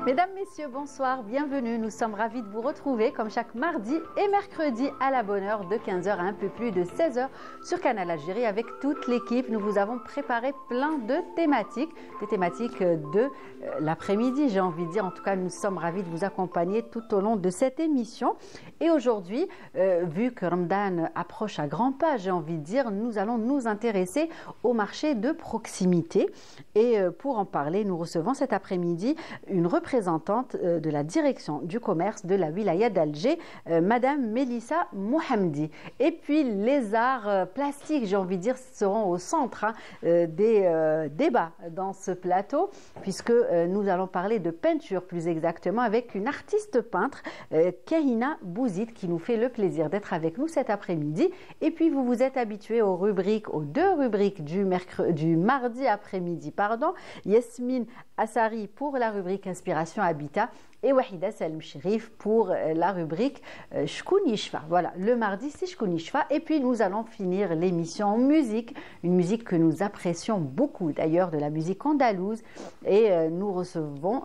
Mesdames, Messieurs, bonsoir, bienvenue. Nous sommes ravis de vous retrouver comme chaque mardi et mercredi à la bonne heure de 15 h à un peu plus de 16 h sur Canal Algérie avec toute l'équipe. Nous vous avons préparé plein de thématiques, des thématiques de l'après-midi, j'ai envie de dire. En tout cas, nous sommes ravis de vous accompagner tout au long de cette émission. Et aujourd'hui, vu que Ramadan approche à grands pas, j'ai envie de dire, nous allons nous intéresser au marché de proximité. Et pour en parler, nous recevons cet après-midi une représentante de la direction du commerce de la wilaya d'Alger, Madame Mélissa Mohamdi. Et puis les arts plastiques, j'ai envie de dire, seront au centre des débats dans ce plateau, puisque nous allons parler de peinture plus exactement avec une artiste peintre, Kahina Bouzid, qui nous fait le plaisir d'être avec nous cet après-midi. Et puis vous vous êtes habitués aux rubriques, aux deux rubriques du mardi après-midi, Yasmine Assari pour la rubrique Inspiration Habitat et Wahida Salem Sherif pour la rubrique Shkoun Yishfa. Voilà, le mardi c'est Shkoun Yishfa. Et puis nous allons finir l'émission en musique, une musique que nous apprécions beaucoup d'ailleurs, de la musique andalouse. Et nous recevrons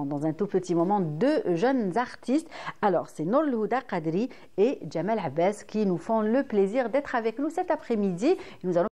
dans un tout petit moment deux jeunes artistes. Alors c'est Nour Houda Qadri et Jamal Abbas qui nous font le plaisir d'être avec nous cet après-midi. Nous allons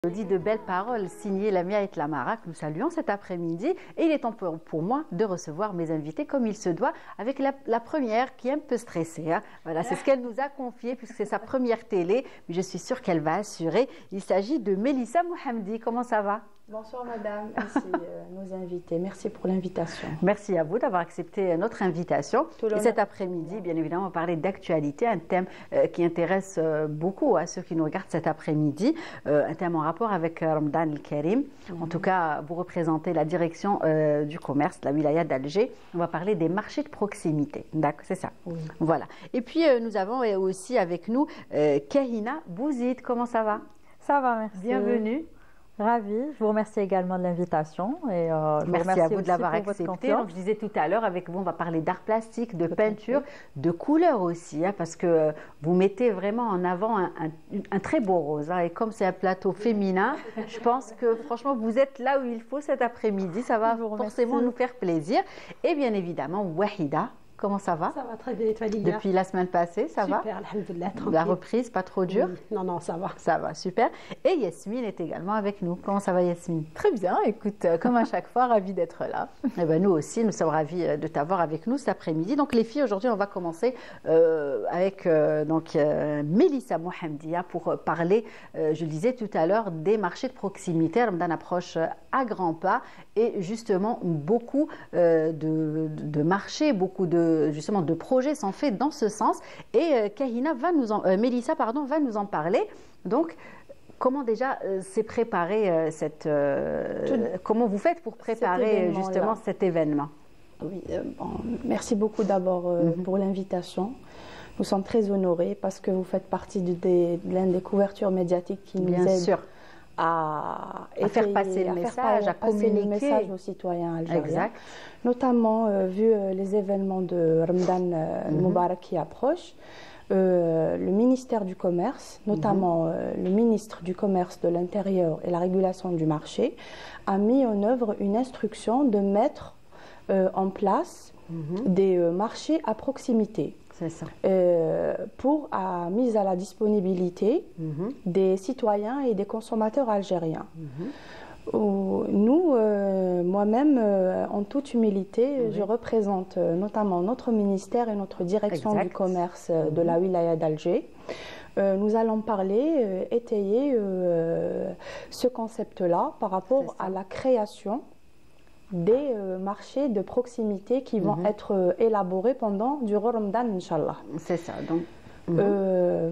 Dit de belles paroles signées Lamia et Lamara que nous saluons cet après-midi et il est temps pour moi de recevoir mes invités comme il se doit avec la première qui est un peu stressée. Hein. Voilà, c'est ce qu'elle nous a confié puisque c'est sa première télé, mais je suis sûre qu'elle va assurer. Il s'agit de Mélissa Mohamdi. Comment ça va? Bonsoir madame, merci nos invités. Merci pour l'invitation. Merci à vous d'avoir accepté notre invitation. Et cet après-midi, bien évidemment, on va parler d'actualité, un thème qui intéresse beaucoup à ceux qui nous regardent cet après-midi, un thème en rapport avec Ramadan al-Karim. En tout cas, vous représentez la direction du commerce, la wilaya d'Alger. On va parler des marchés de proximité. D'accord, c'est ça. Oui. Voilà. Et puis, nous avons aussi avec nous Kahina Bouzid. Comment ça va? Ça va, merci. Bienvenue. Ravie. Je vous remercie également de l'invitation. Merci à vous de l'avoir accepté. Donc, je disais tout à l'heure, avec vous, on va parler d'art plastique, de peinture, de couleurs aussi, hein, parce que vous mettez vraiment en avant un très beau rose. Hein, et comme c'est un plateau féminin, je pense que franchement, vous êtes là où il faut cet après-midi. Ça va forcément nous faire plaisir. Et bien évidemment, Wahida. Comment ça va? Ça va très bien, et toi, Lilia? Depuis la semaine passée, ça va? Super, alhamdoulilah, tranquille. La reprise, pas trop dure? Oui. Non, non, ça va. Ça va, super. Et Yasmine est également avec nous. Comment ça va, Yasmine? Très bien, écoute, comme à chaque fois, ravie d'être là. Et ben, nous aussi, nous sommes ravis de t'avoir avec nous cet après-midi. Donc les filles, aujourd'hui, on va commencer avec Mélissa Mohamdia pour parler, je le disais tout à l'heure, des marchés de proximité. Ramadan approche à grands pas et justement beaucoup de marchés, beaucoup justement de projets sont faits dans ce sens et Mélissa va nous en parler. Donc comment déjà s'est préparé comment vous faites pour préparer justement cet événement? Oui, merci beaucoup d'abord pour l'invitation. Nous sommes très honorés parce que vous faites partie de l'une des couvertures médiatiques qui nous aide à faire passer le message, à communiquer le message aux citoyens algériens. Exact. Notamment vu les événements de Ramadan Moubarak qui approchent, le ministère du Commerce, notamment le ministre du Commerce, de l'Intérieur et la régulation du marché, a mis en œuvre une instruction de mettre en place des marchés à proximité. C'est ça. Pour mise à la disponibilité des citoyens et des consommateurs algériens. Nous, moi-même, en toute humilité, je représente notamment notre ministère et notre direction du commerce de la wilaya d'Alger. Nous allons parler, étayer ce concept-là par rapport à la création des marchés de proximité qui vont être élaborés durant Ramadan, Inch'Allah. C'est ça. Donc,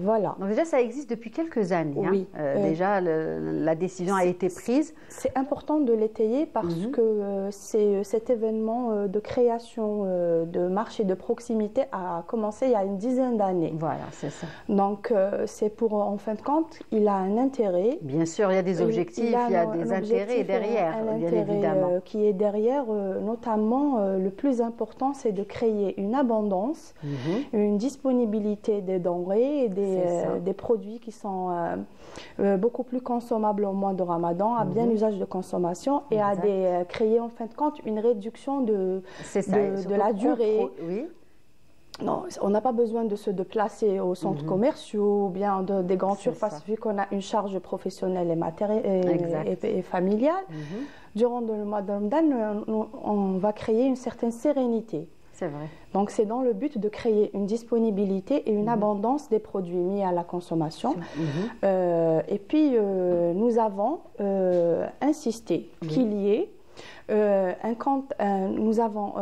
voilà. Donc déjà, ça existe depuis quelques années. Oui. Déjà, la décision a été prise. C'est important de l'étayer parce que cet événement de création de marché de proximité a commencé il y a une dizaine d'années. Voilà, c'est ça. Donc, c'est pour, en fin de compte, il a un intérêt. Bien sûr, il y a des objectifs, il y a des intérêts derrière, bien évidemment. Qui est derrière, notamment, le plus important, c'est de créer une abondance, une disponibilité des denrées et des produits qui sont beaucoup plus consommables au mois de Ramadan, à bien usage de consommation et à créer en fin de compte une réduction de la durée. Non, on n'a pas besoin de se déplacer aux centres commerciaux ou bien des grandes surfaces vu qu'on a une charge professionnelle et familiale. Durant le mois de Ramadan, on va créer une certaine sérénité. C'est vrai. Donc, c'est dans le but de créer une disponibilité et une abondance des produits mis à la consommation. Et puis, nous avons insisté qu'il y ait nous avons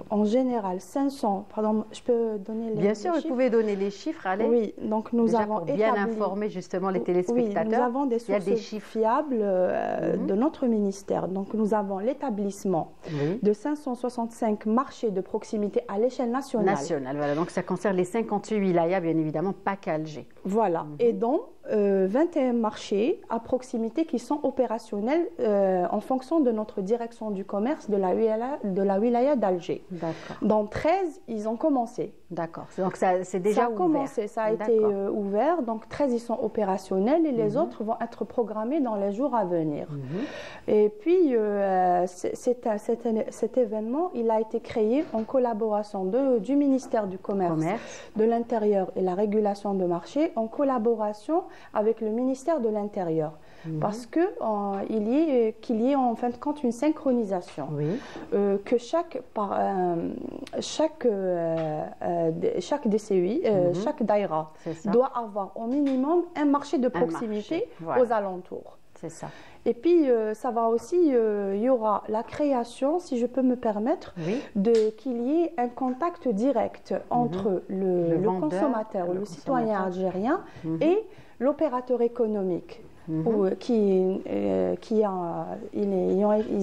en général 500, pardon, je peux donner les chiffres? Bien sûr, vous pouvez donner les chiffres, allez. Oui, donc nous avons pour bien informer justement les téléspectateurs. Oui, nous avons des sources fiables de notre ministère. Donc nous avons l'établissement de 565 marchés de proximité à l'échelle nationale. Voilà. Donc ça concerne les 58 wilayas, bien évidemment, pas qu'Alger. Voilà, et donc 21 marchés à proximité qui sont opérationnels en fonction de notre direction du commerce de la wilaya d'Alger. D'accord. Dans 13, ils ont commencé. D'accord. Donc c'est déjà ouvert. Commencé, ça a été ouvert. Donc 13, ils sont opérationnels et les autres vont être programmés dans les jours à venir. Et puis, cet événement, il a été créé en collaboration du ministère du Commerce, de l'Intérieur et la régulation de marché, en collaboration avec le ministère de l'Intérieur. parce que qu'il y ait en fin de compte une synchronisation. Oui. Que chaque DCI, chaque daïra doit avoir au minimum un marché de proximité aux alentours. C'est ça. Et puis, ça va aussi, il y aura la création, si je peux me permettre, qu'il y ait un contact direct entre le consommateur, le citoyen algérien et l'opérateur économique. Ils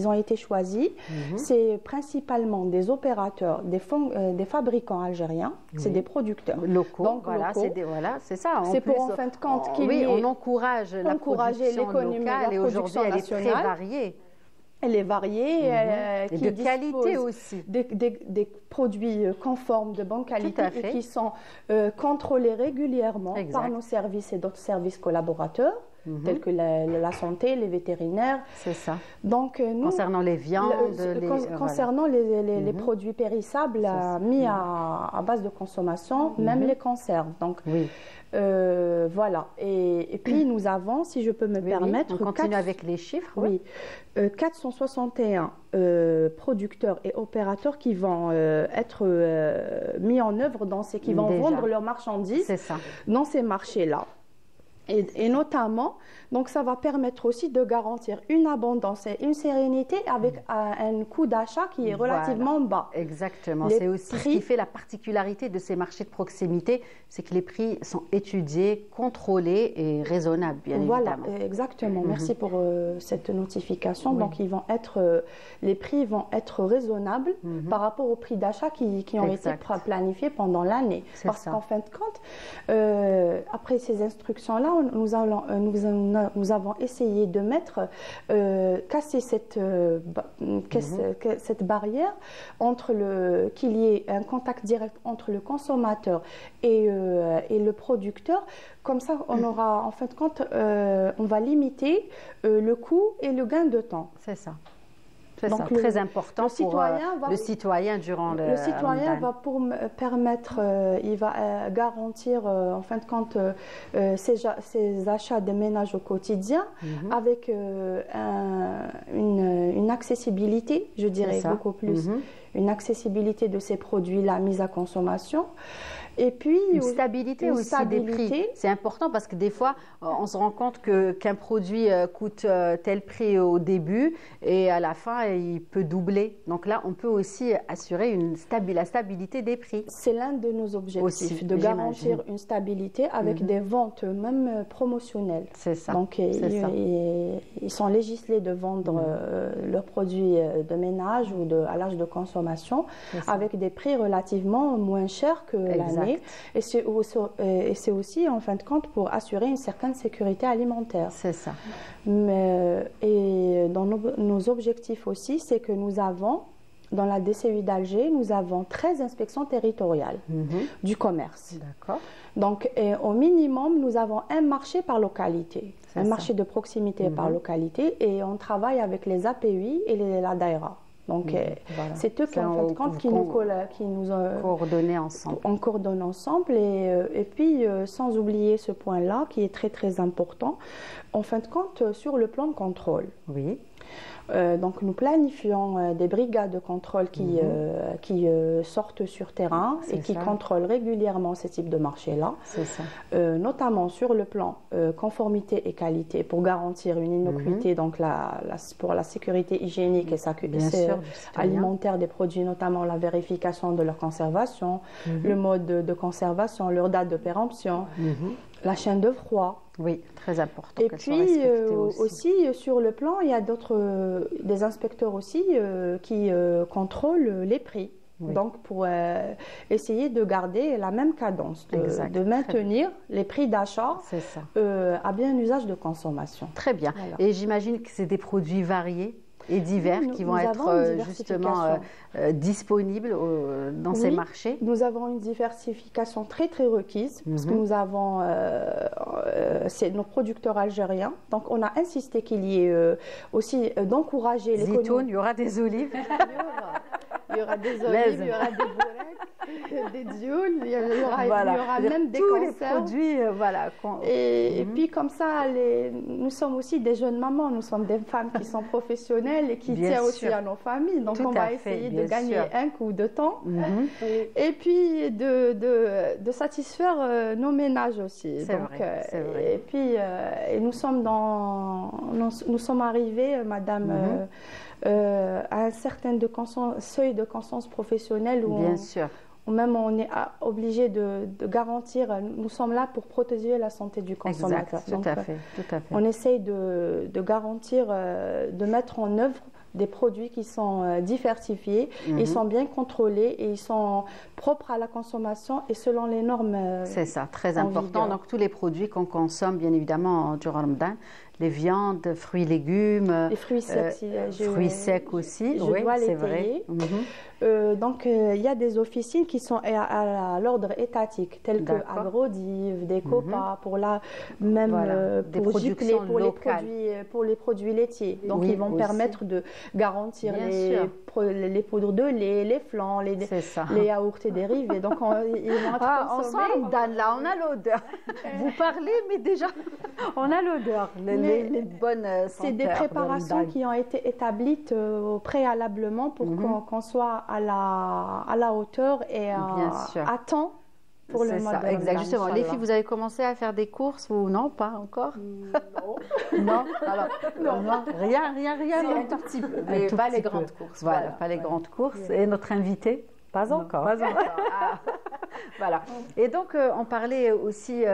ont été choisis. C'est principalement des opérateurs, des fabricants algériens, c'est des producteurs locaux. Donc, c'est ça. C'est pour en fin de compte on encourage la production locale et aujourd'hui elle est très variée. Elle est variée, et de qualité aussi. Des produits conformes, de bonne qualité et qui sont contrôlés régulièrement par nos services et d'autres services collaborateurs. Tels que la santé, les vétérinaires. C'est ça. Donc, nous, concernant les viandes, concernant les produits périssables mis à base de consommation, même les conserves. Donc, voilà. Et puis, nous avons, si je peux me permettre... On continue avec les chiffres. 461 producteurs et opérateurs qui vont être mis en œuvre qui vont vendre leurs marchandises dans ces marchés-là. Et notamment, donc ça va permettre aussi de garantir une abondance et une sérénité avec un coût d'achat qui est relativement bas. Exactement. C'est aussi ce qui fait la particularité de ces marchés de proximité, c'est que les prix sont étudiés, contrôlés et raisonnables, bien évidemment. Voilà, exactement. Merci pour cette notification. Donc, les prix vont être raisonnables par rapport aux prix d'achat qui ont été planifiés pendant l'année. Parce qu'en fin de compte, après ces instructions-là, nous avons essayé de casser cette barrière qu'il y ait un contact direct entre le consommateur et le producteur. Comme ça, on aura, en fin de compte, on va limiter le coût et le gain de temps. C'est ça. Donc, très important pour le citoyen durant le citoyen va permettre, il va garantir en fin de compte ses achats des ménages au quotidien avec une accessibilité, je dirais beaucoup plus, une accessibilité de ces produits-là mis à consommation. Et puis, une stabilité aussi des prix. C'est important parce que des fois, on se rend compte qu'un produit coûte tel prix au début et à la fin, il peut doubler. Donc là, on peut aussi assurer la stabilité des prix. C'est l'un de nos objectifs, de garantir une stabilité avec des ventes même promotionnelles. C'est ça. Donc, ils sont législés de vendre leurs produits de ménage ou à l'âge de consommation avec des prix relativement moins chers que l'année. Et c'est aussi, en fin de compte, pour assurer une certaine sécurité alimentaire. C'est ça. Et dans nos objectifs aussi, c'est que nous avons, dans la DCI d'Alger, nous avons 13 inspections territoriales du commerce. D'accord. Donc, au minimum, nous avons un marché par localité, un marché de proximité par localité, et on travaille avec les API et la DAIRA. Donc, c'est eux qui, en fin de compte, qui nous coordonnent ensemble. On coordonne ensemble. Et puis, sans oublier ce point-là, qui est très, très important, en fin de compte, sur le plan de contrôle. Oui. Donc, nous planifions des brigades de contrôle qui sortent sur terrain et qui contrôlent régulièrement ce type de marché-là. C'est ça. Notamment sur le plan conformité et qualité pour garantir une innocuité, donc pour la sécurité hygiénique et alimentaire des produits, notamment la vérification de leur conservation, le mode de conservation, leur date de péremption, la chaîne de froid. Oui, très important. Et puis aussi sur le plan, il y a des inspecteurs aussi qui contrôlent les prix. Oui. Donc pour essayer de garder la même cadence, de maintenir les prix d'achat à bien usage de consommation. Très bien. Voilà. Et j'imagine que c'est des produits variés et divers qui vont être justement disponibles dans ces marchés. Nous avons une diversification très très requise parce que nous avons nos producteurs algériens. Donc on a insisté qu'il y ait aussi d'encourager les zitoun, il y aura des olives. Il y aura des olives, il y aura des bourrecs. des dioles, il y aura, voilà. il y aura même des tous conserves. les produits, voilà. Et puis comme ça, nous sommes aussi des jeunes mamans, nous sommes des femmes qui sont professionnelles et qui Bien tiennent aussi sûr. à nos familles. Donc Tout on va à fait, essayer bien de gagner sûr. un coup de temps et puis de satisfaire nos ménages aussi. C'est Donc, vrai, c'est vrai. Et puis et nous sommes arrivés, madame, à un certain seuil de conscience professionnelle où Bien sûr. même on est obligé de garantir, nous sommes là pour protéger la santé du consommateur. Exact, tout à fait, tout à fait. On essaye de garantir, de mettre en œuvre des produits qui sont diversifiés, ils sont bien contrôlés et ils sont propres à la consommation et selon les normes. C'est ça, très important. Donc tous les produits qu'on consomme, bien évidemment, durant Ramadan, les viandes, fruits, légumes, les fruits secs, fruits secs aussi, oui, c'est vrai. Donc il y a des officines qui sont à l'ordre étatique, telles que Agrodiv, Decopa, pour pour Giplet, pour les produits laitiers. Donc ils vont permettre de garantir les poudres de lait, les flancs, les yaourts et dérivés. Donc ils vont être on sent Ramadan là, on a l'odeur. Vous parlez, mais déjà on a l'odeur. Les bonnes c'est des préparations qui ont été établies préalablement pour qu'on soit à la hauteur et à temps pour le mois de Ramadan. Exact, justement. Les filles, vous avez commencé à faire des courses ou non? Pas encore? Non. Non? Alors, non. Rien. Un tout petit peu, mais pas les grandes courses. Voilà, pas les grandes courses. Et notre invité? Pas encore. Pas encore. Voilà. Et donc, on parlait aussi,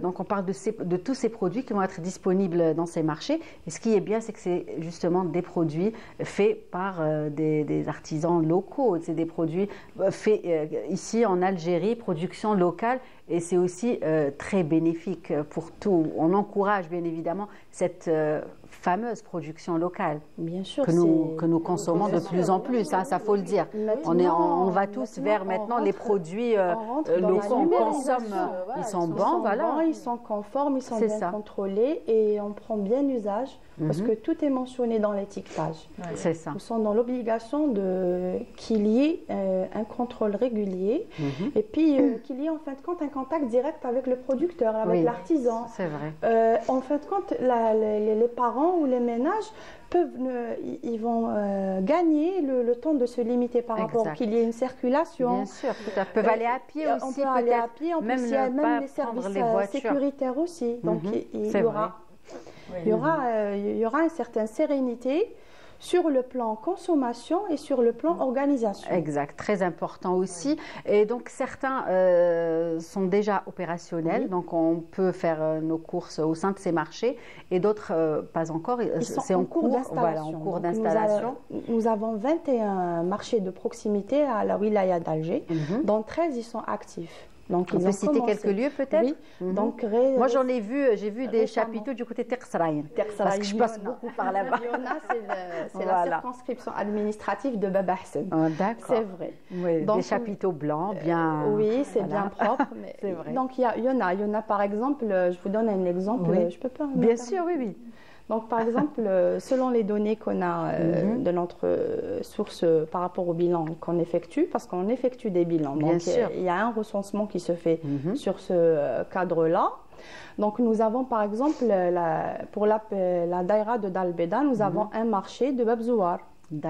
donc on parle de tous ces produits qui vont être disponibles dans ces marchés. Et ce qui est bien, c'est que c'est justement des produits faits par des artisans locaux. C'est des produits faits ici en Algérie, production locale. Et c'est aussi très bénéfique pour tout. On encourage bien évidemment cette fameuse production locale. Bien sûr, que nous consommons de plus en plus, hein, ça faut le dire. On va tous vers maintenant les produits locaux, on consomme, ils sont bons, voilà. Ils sont conformes, ils sont bien contrôlés et on prend bien usage parce que tout est mentionné dans l'étiquetage. C'est ça. Nous sommes dans l'obligation qu'il y ait un contrôle régulier et puis qu'il y ait en fin de compte un contact direct avec le producteur, avec l'artisan. C'est vrai. En fin de compte, les parents ou les ménages ils vont gagner le temps de se limiter par rapport qu'il y ait une circulation. Bien sûr, tout à fait. Peuvent aller à pied aussi. On peut aller à pied, même les services sécuritaires aussi. Donc il y aura une certaine sérénité sur le plan consommation et sur le plan organisation. Exact, très important aussi. Et donc certains sont déjà opérationnels, donc on peut faire nos courses au sein de ces marchés, et d'autres pas encore. C'est en cours d'installation. Nous avons 21 marchés de proximité à la wilaya d'Alger, dont 13 ils sont actifs. Donc, on peut citer quelques lieux peut-être. Oui. Donc, moi j'ai vu des chapiteaux du côté Tersraïn, parce que je passe beaucoup par là-bas. C'est la circonscription administrative de Baba Hassan. D'accord. C'est vrai. Oui, donc, des chapiteaux blancs, bien. Oui, c'est bien propre. C'est vrai. Donc il y en a par exemple, je vous donne un exemple. Je peux pas. Bien sûr, oui. Donc, par exemple, selon les données qu'on a de notre source par rapport au bilan qu'on effectue, parce qu'on effectue des bilans, donc il y a un recensement qui se fait sur ce cadre-là. Donc, nous avons par exemple, pour la daïra de Dalbeda, nous avons un marché de Babzouar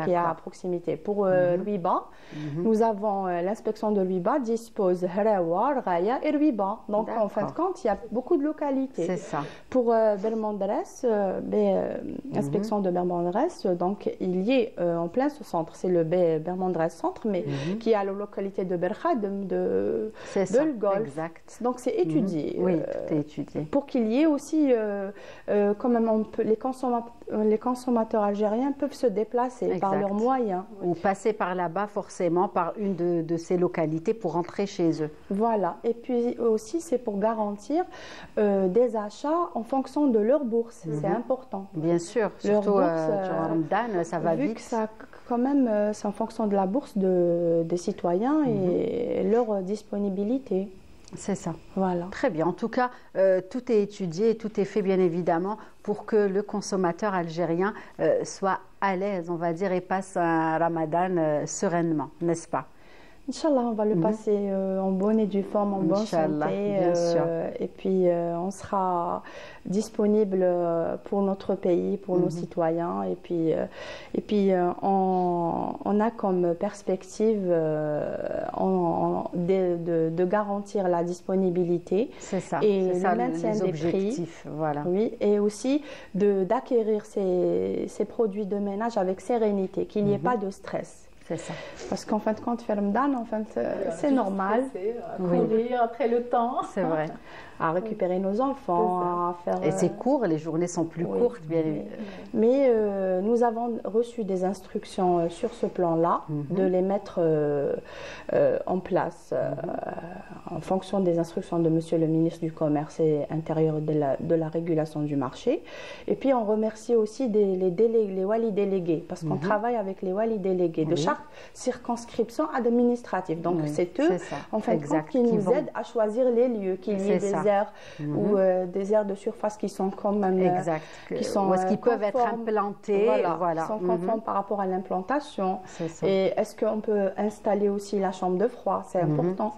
qui est à proximité. Pour Ruiba, nous avons l'inspection de Ruiba dispose Harawar, Raya et Ruiba. Donc en fin de compte, il y a beaucoup de localités. C'est ça. Pour Bermandres, l'inspection de Bermandres, donc il y est en plein ce centre, c'est le Bermandres centre, mais qui est à la localité de Berkha, de le Golfe. Exact. Donc c'est étudié. Oui, tout est étudié. Pour qu'il y ait aussi, quand même, les consommateurs algériens peuvent se déplacer par leurs moyens. Ou passer par là-bas forcément par une de ces localités pour rentrer chez eux. Voilà. Et puis aussi, c'est pour garantir des achats en fonction de leur bourse. C'est important. Bien sûr. Surtout durant Ramadan, ça va vite. Vu que ça, quand même, c'est en fonction de la bourse des citoyens et leur disponibilité. C'est ça. Voilà. Très bien. En tout cas, tout est étudié, tout est fait bien évidemment pour que le consommateur algérien soit à l'aise, on va dire, et passe un Ramadan sereinement, n'est-ce pas? Inch'Allah, on va le passer en bonne et due forme, en bonne santé. Bien sûr. Et puis, on sera disponible pour notre pays, pour nos citoyens. Et puis on a comme perspective de garantir la disponibilité et le maintien des prix. Voilà. Oui, et aussi d'acquérir ces produits de ménage avec sérénité, qu'il n'y ait pas de stress. C'est ça. Parce qu'en fin de compte, faire Ramadan, en fait, c'est normal. Courir après le temps. C'est vrai. À récupérer nos enfants, à faire... Et c'est court, les journées sont plus courtes, bien évidemment. Mais nous avons reçu des instructions sur ce plan-là, de les mettre en place en fonction des instructions de Monsieur le ministre du Commerce et Intérieur de la régulation du marché. Et puis on remercie aussi les wali délégués, parce qu'on travaille avec les wali délégués de chaque circonscription administrative. Donc c'est eux, en fin de compte, qui nous aident à choisir les lieux, qu'il y ait des aires ou des aires de surface qui sont quand même qui sont où est-ce qu'ils peuvent être implantés, qui sont conformes par rapport à l'implantation. Et est-ce qu'on peut installer aussi la chambre de froid? C'est important.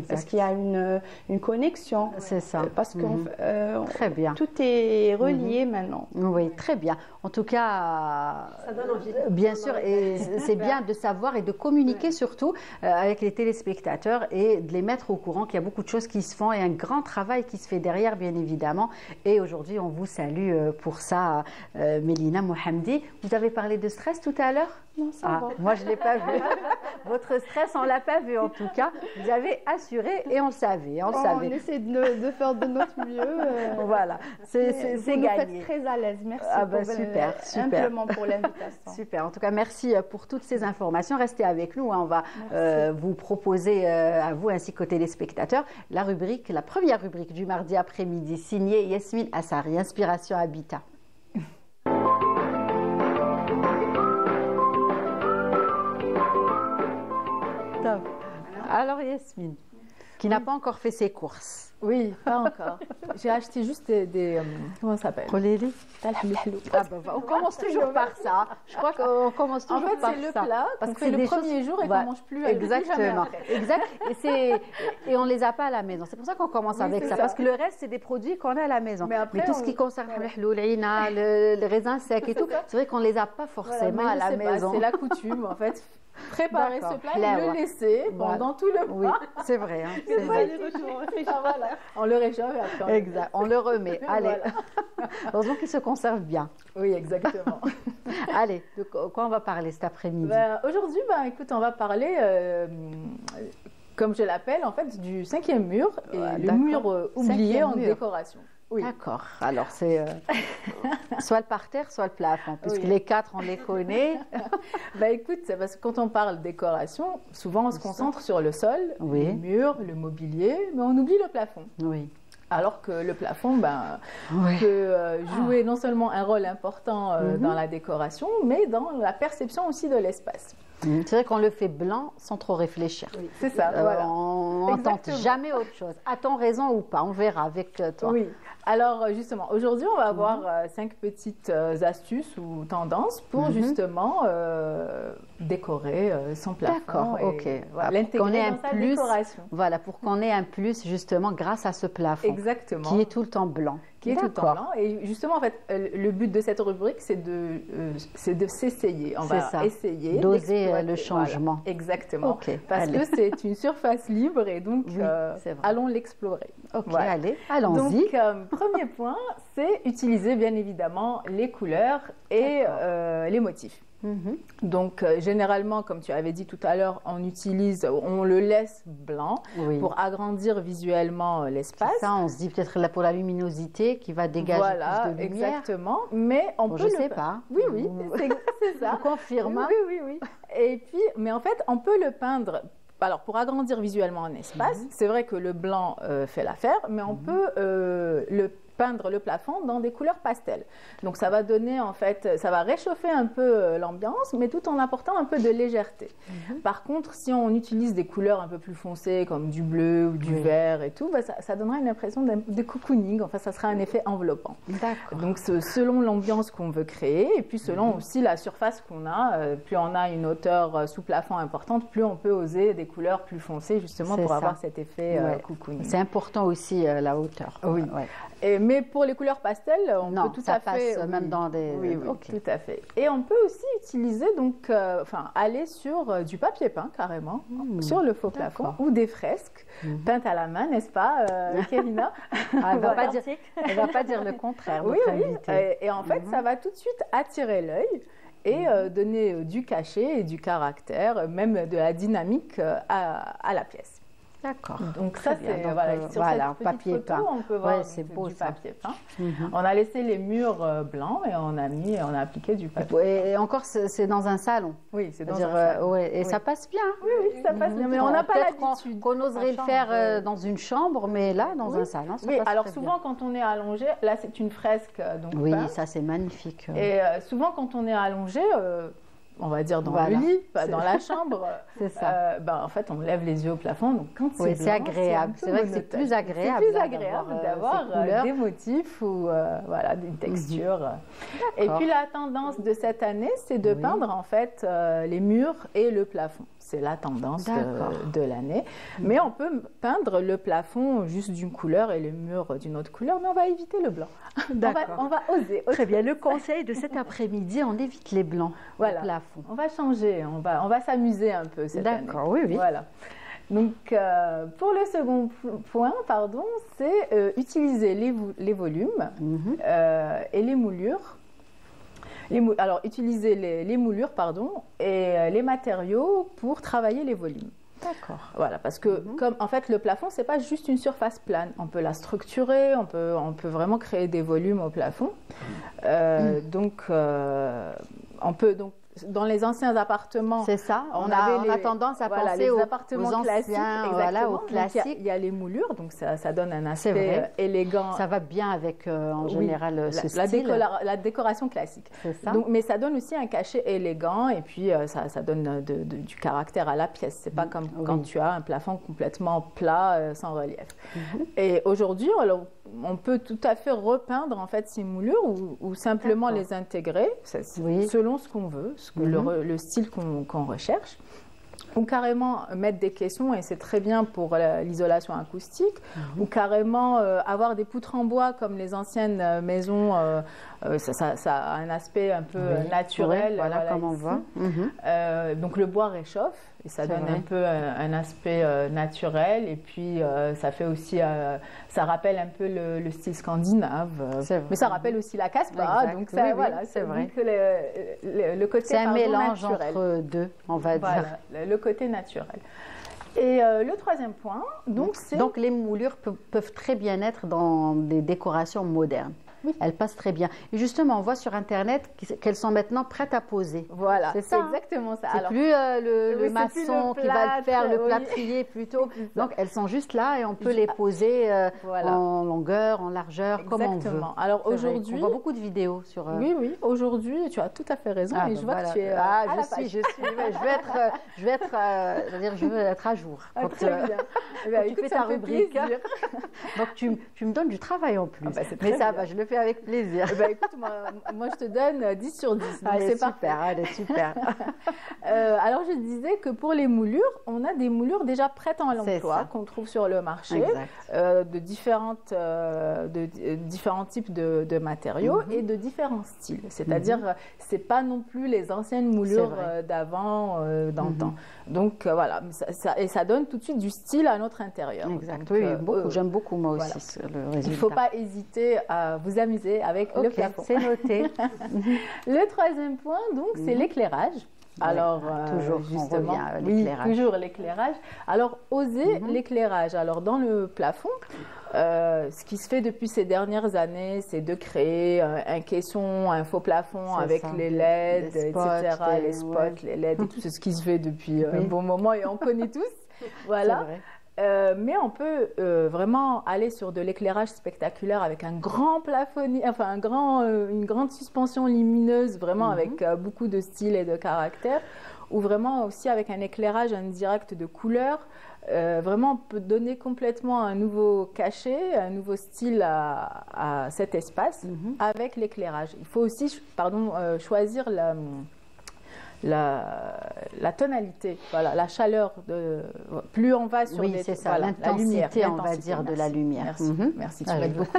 Est-ce qu'il y a une connexion? C'est ça. Parce que très bien. Tout est relié maintenant. Oui, très bien. En tout cas, ça donne envie. Bien sûr, et c'est bien de savoir et de communiquer surtout avec les téléspectateurs et de les mettre au courant qu'il y a beaucoup de choses qui se font et un grand travail qui se fait derrière, bien évidemment. Et aujourd'hui, on vous salue pour ça, Mélina Mohamdi. Vous avez parlé de stress tout à l'heure? Non, ça va. Moi, je ne l'ai pas vu. Votre stress, on ne l'a pas vu en tout cas. Vous avez assuré et on le savait. On essaie de faire de notre mieux. Voilà, c'est gagné. Vous faites très à l'aise. Merci super. Simplement pour l'invitation. Super. En tout cas, merci pour toutes ces informations. Restez avec nous. On va vous proposer à vous ainsi qu'aux téléspectateurs la première rubrique du mardi après-midi signée Yasmine Assari, Inspiration Habitat. Alors Yasmine, qui n'a pas encore fait ses courses. Oui, pas encore. J'ai acheté juste des comment ça s'appelle? On commence toujours par ça. Je crois qu'on commence toujours par ça. En fait, c'est le plat parce que c'est le premier jour et qu'on ne mange plus. Exactement. Exact. Et on ne les a pas à la maison. C'est pour ça qu'on commence avec ça. Parce que le reste, c'est des produits qu'on a à la maison. Mais tout ce qui concerne le raisin sec et tout, c'est vrai qu'on ne les a pas forcément à la maison. C'est la coutume, en fait. Préparer ce plat et le laisser pendant tout le mois. Oui, c'est vrai. On le réchauffe et après on le remet. Allez. Heureusement qu'il se conserve bien. Oui, exactement. Allez, de quoi on va parler cet après-midi? Aujourd'hui, écoute, on va parler, comme je l'appelle, en fait, du 5e mur et le mur oublié en décoration. Oui. D'accord. Alors, c'est soit le parterre, soit le plafond, puisque les quatre, on les connaît. Écoute, c'est parce que quand on parle décoration, souvent, on se concentre sur le sol, les murs, le mobilier, mais on oublie le plafond. Oui. Alors que le plafond peut jouer non seulement un rôle important dans la décoration, mais dans la perception aussi de l'espace. C'est vrai qu'on le fait blanc sans trop réfléchir. Oui, c'est ça. On n'entend jamais autre chose. A-t-on raison ou pas? On verra avec toi. Oui. Alors justement, aujourd'hui, on va avoir 5 petites astuces ou tendances pour justement décorer son plafond. D'accord, ok. L'intégrer dans sa décoration. Voilà, pour qu'on ait un plus justement grâce à ce plafond. Exactement. Qui est tout le temps blanc. Qui est tout le temps blanc. Et justement, en fait, le but de cette rubrique, c'est de s'essayer. On va essayer d'oser le changement. Voilà. Exactement. Parce que c'est une surface libre et donc allons l'explorer. Voilà. Allons-y. Donc, premier point, c'est utiliser bien évidemment les couleurs et les motifs. Donc, généralement, comme tu avais dit tout à l'heure, on le laisse blanc pour agrandir visuellement l'espace. Ça, on se dit peut-être là pour la luminosité qui va dégager plus de lumière. Exactement. Mais on peut je sais pas. Oui, c'est ça. Je confirme. Oui. Et puis, mais en fait, on peut le peindre. Alors, pour agrandir visuellement un espace, c'est vrai que le blanc fait l'affaire, mais on peut peindre le plafond dans des couleurs pastel. Donc ça va donner en fait, ça va réchauffer un peu l'ambiance, mais tout en apportant un peu de légèreté. Par contre, si on utilise des couleurs un peu plus foncées comme du bleu ou du vert et tout, bah, ça donnera une impression de cocooning. Enfin, ça sera un effet enveloppant. Donc selon l'ambiance qu'on veut créer et puis selon aussi la surface qu'on a, plus on a une hauteur sous plafond importante, plus on peut oser des couleurs plus foncées justement pour avoir cet effet cocooning. C'est important aussi la hauteur. Oui. Mais pour les couleurs pastel, on peut tout à fait même dans des. Oui, tout à fait. Et on peut aussi utiliser donc, aller sur du papier peint carrément sur le faux plafond ou des fresques peintes à la main, n'est-ce pas, Kérina? Elle ne va pas dire le contraire. Oui. Et en fait, ça va tout de suite attirer l'œil et donner du cachet et du caractère, même de la dynamique à la pièce. D'accord. Donc ça, c'est sur cette papier photo, peint. On peut voir du papier peint. On a laissé les murs blancs et on a appliqué du papier. Et encore, c'est dans un salon. Oui, c'est dans un salon. Et ça passe bien. Oui, ça passe bien. Mais on n'a pas l'habitude. Qu'on oserait le faire dans une chambre, mais là, dans un salon, ça passe alors très souvent, quand on est allongé, là, c'est une fresque. Donc, peinte. Ça, c'est magnifique. Et souvent, quand on est allongé, on va dire dans le lit, pas dans la chambre. C'est ça. En fait, on lève les yeux au plafond. Donc, quand c'est c'est agréable. C'est vrai que c'est plus agréable. C'est plus agréable d'avoir des motifs ou une texture. Et puis, la tendance de cette année, c'est de peindre en fait les murs et le plafond. C'est la tendance de l'année. Mais on peut peindre le plafond juste d'une couleur et le mur d'une autre couleur, mais on va éviter le blanc. On va oser. Très bien. Le conseil de cet après-midi, on évite les blancs au plafond. On va changer, on va s'amuser un peu cette année. D'accord, oui. Voilà. Donc, pour le second point, c'est utiliser les volumes et les moulures. Alors, utiliser les moulures, et les matériaux pour travailler les volumes. D'accord. Voilà, parce que comme en fait le plafond, c'est pas juste une surface plane. On peut la structurer, on peut vraiment créer des volumes au plafond. Donc, on peut donc dans les anciens appartements, c'est ça. On a tendance à penser aux appartements classiques, aux classiques. Il y a les moulures, donc ça donne un aspect élégant. Ça va bien avec en général ce style. La décoration classique. C'est ça. Donc, mais ça donne aussi un cachet élégant et puis ça donne du caractère à la pièce. C'est pas comme quand tu as un plafond complètement plat sans relief. Et aujourd'hui, on peut tout à fait repeindre en fait ces moulures ou simplement les intégrer selon ce qu'on veut, le style qu'on recherche, ou carrément mettre des caissons, et c'est très bien pour l'isolation acoustique, ou carrément avoir des poutres en bois comme les anciennes maisons, ça a un aspect un peu naturel. Voilà comme on voit. Donc le bois réchauffe et ça donne un peu un aspect naturel, et puis ça fait aussi, ça rappelle un peu le style scandinave, mais ça rappelle aussi la Casbah, donc ça, c'est vrai. Le côté c'est un mélange naturel. Entre deux, on va dire. Le côté naturel. Et le troisième point, donc les moulures peuvent très bien être dans des décorations modernes. Elles passent très bien. Et justement, on voit sur Internet qu'elles sont maintenant prêtes à poser. Voilà, c'est ça. Exactement ça. C'est plus le maçon qui va le faire, le plâtrier plutôt. Donc, elles sont juste là et on peut les poser en longueur, en largeur, comme on veut. Alors aujourd'hui, on voit beaucoup de vidéos sur. Oui. Aujourd'hui, tu as tout à fait raison. Et je vois que tu es. Je veux être à jour. Quand tu fais ta rubrique. Donc, tu me donnes du travail en plus. Mais ça va, je le fais avec plaisir. Écoute, moi, je te donne 10 sur 10. Donc c'est super, allez, super. Alors, je disais que pour les moulures, on a des moulures déjà prêtes à l'emploi qu'on trouve sur le marché, de différents types de matériaux et de différents styles. C'est-à-dire, c'est pas non plus les anciennes moulures d'avant, d'antan. Donc, voilà. Et ça donne tout de suite du style à notre intérieur. Exact. Donc, j'aime beaucoup, moi aussi, le résultat. Il ne faut pas hésiter à vous amuser avec le plafond. C'est noté. Le troisième point, donc, c'est l'éclairage. Alors, toujours, justement, toujours l'éclairage. Alors, oser l'éclairage. Alors, dans le plafond, ce qui se fait depuis ces dernières années, c'est de créer un caisson, un faux plafond avec les LED, les spots, les LED, et tout ce qui se fait depuis un bon moment et on connaît tous. Voilà. Mais on peut vraiment aller sur de l'éclairage spectaculaire avec un grand plafonnier, enfin une grande suspension lumineuse, vraiment avec beaucoup de style et de caractère, ou vraiment aussi avec un éclairage indirect de couleurs. Vraiment, on peut donner complètement un nouveau cachet, un nouveau style à cet espace avec l'éclairage. Il faut aussi choisir la tonalité, voilà, la chaleur. Plus on va sur c'est ça, l'intensité, on va dire, de la lumière. Merci, merci, tu m'aides beaucoup.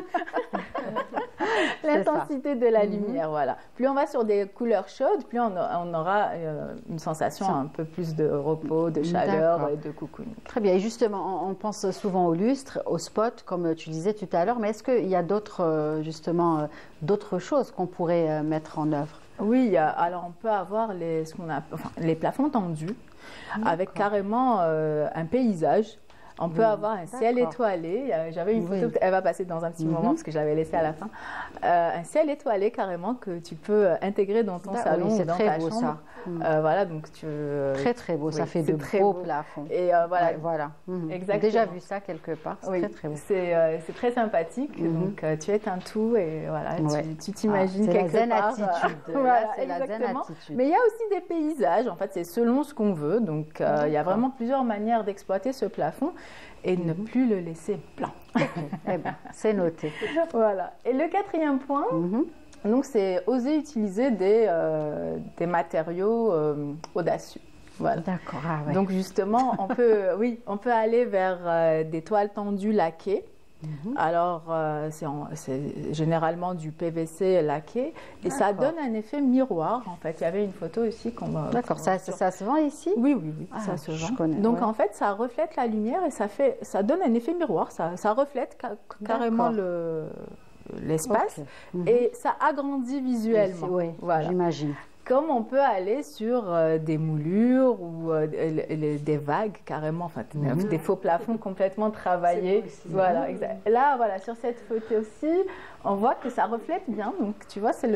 L'intensité de la lumière, voilà. Plus on va sur des couleurs chaudes, plus on aura une sensation un peu plus de repos, de chaleur et de cocooning. Très bien. Et justement, on pense souvent au lustre, au spot, comme tu disais tout à l'heure, mais est-ce qu'il y a d'autres choses qu'on pourrait mettre en œuvre? Oui, alors on peut avoir les plafonds tendus avec carrément un paysage. On peut avoir un ciel étoilé. J'avais une photo, elle va passer dans un petit moment parce que je l'avais laissée à la fin. Un ciel étoilé carrément que tu peux intégrer dans ton salon ou dans ta chambre. Ça. Voilà, donc très très beau. Ça fait de beaux plafonds. Et voilà. Exactement. J'ai déjà vu ça quelque part. C'est très très beau. C'est très sympathique. Donc tu éteins tout et voilà, tu t'imagines quelque part. C'est la zen attitude. Voilà, c'est la zen attitude. Mais il y a aussi des paysages. En fait, c'est selon ce qu'on veut. Donc il y a vraiment plusieurs manières d'exploiter ce plafond. Et ne plus le laisser blanc. Eh bien, c'est noté. Voilà. Et le quatrième point, donc, c'est oser utiliser des matériaux audacieux. Voilà. D'accord. Donc justement, on peut aller vers des toiles tendues laquées. Alors, c'est généralement du PVC laqué et ça donne un effet miroir. En fait, il y avait une photo ici qu'on m'a. D'accord, ça se vend ici? Oui, ça se vend. Donc en fait, ça reflète la lumière et ça donne un effet miroir. Ça reflète carrément l'espace et ça agrandit visuellement. Oui, voilà. J'imagine. Comme on peut aller sur des moulures ou des vagues carrément, enfin des faux plafonds complètement travaillés. Voilà, exact. Là, voilà, sur cette photo aussi, on voit que ça reflète bien. Donc, tu vois, c'est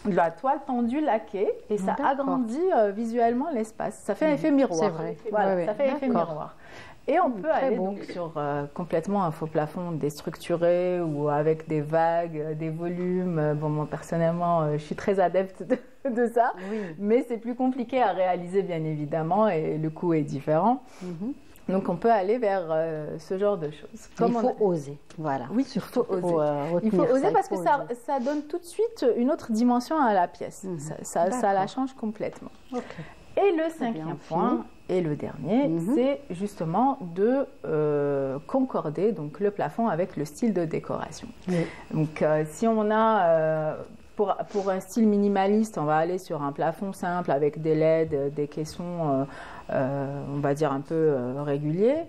la toile tendue laquée et ça agrandit visuellement l'espace. Ça fait un effet miroir. C'est vrai. Voilà, ça fait effet miroir. Et on peut aller donc sur complètement un faux plafond déstructuré ou avec des vagues, des volumes. Bon, moi personnellement, je suis très adepte de ça, mais c'est plus compliqué à réaliser bien évidemment et le coût est différent. Donc on peut aller vers ce genre de choses. Il faut oser, voilà. Oui, surtout oser. Il faut oser parce que ça donne tout de suite une autre dimension à la pièce. Ça la change complètement. Okay. Et le cinquième point, et le dernier, c'est justement de concorder donc, le plafond avec le style de décoration. Donc si on a, pour un style minimaliste, on va aller sur un plafond simple avec des LED, des caissons, on va dire un peu réguliers.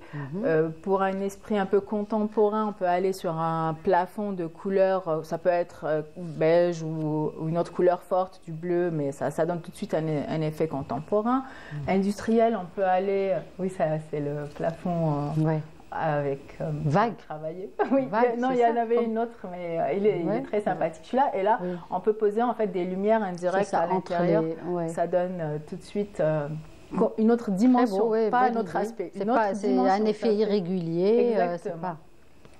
Pour un esprit un peu contemporain, on peut aller sur un plafond de couleur, ça peut être beige ou une autre couleur forte, du bleu, mais ça donne tout de suite un effet contemporain. Industriel, on peut aller, ça c'est le plafond avec vague travaillé. Non, il y en avait une autre, mais il est très sympathique celui-là. Et là, on peut poser en fait des lumières indirectes à l'intérieur. Ça donne tout de suite une autre dimension, pas un autre aspect. C'est un effet irrégulier. Exactement.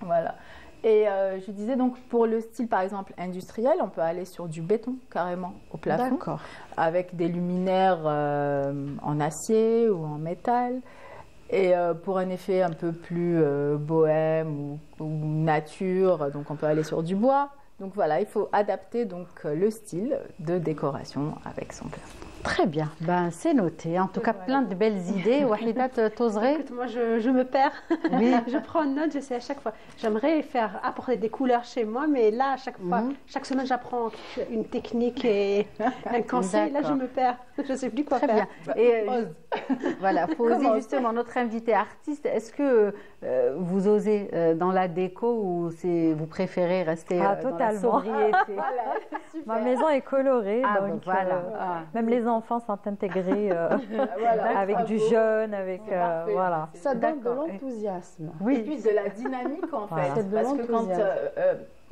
Voilà. Et je disais donc pour le style par exemple industriel, on peut aller sur du béton carrément au plafond, avec des luminaires en acier ou en métal. Et pour un effet un peu plus bohème ou nature, donc on peut aller sur du bois. Donc voilà, il faut adapter donc le style de décoration avec son plafond. Très bien, c'est noté. En tout cas, plein de belles idées. Wahida, t'oserais? Écoute, moi, je me perds. Je prends une note, j'essaie à chaque fois. J'aimerais apporter des couleurs chez moi, mais là, à chaque fois, chaque semaine, j'apprends une technique et un conseil. Là, je me perds. Je ne sais plus quoi faire. Très bien. Et voilà, il faut oser justement. Notre invité artiste, est-ce que vous osez dans la déco ou vous préférez rester dans la sobriété? Ma maison est colorée, donc même les enfants sont intégrés avec du jaune, avec voilà. Ça donne de l'enthousiasme. Et puis de la dynamique en fait. Parce que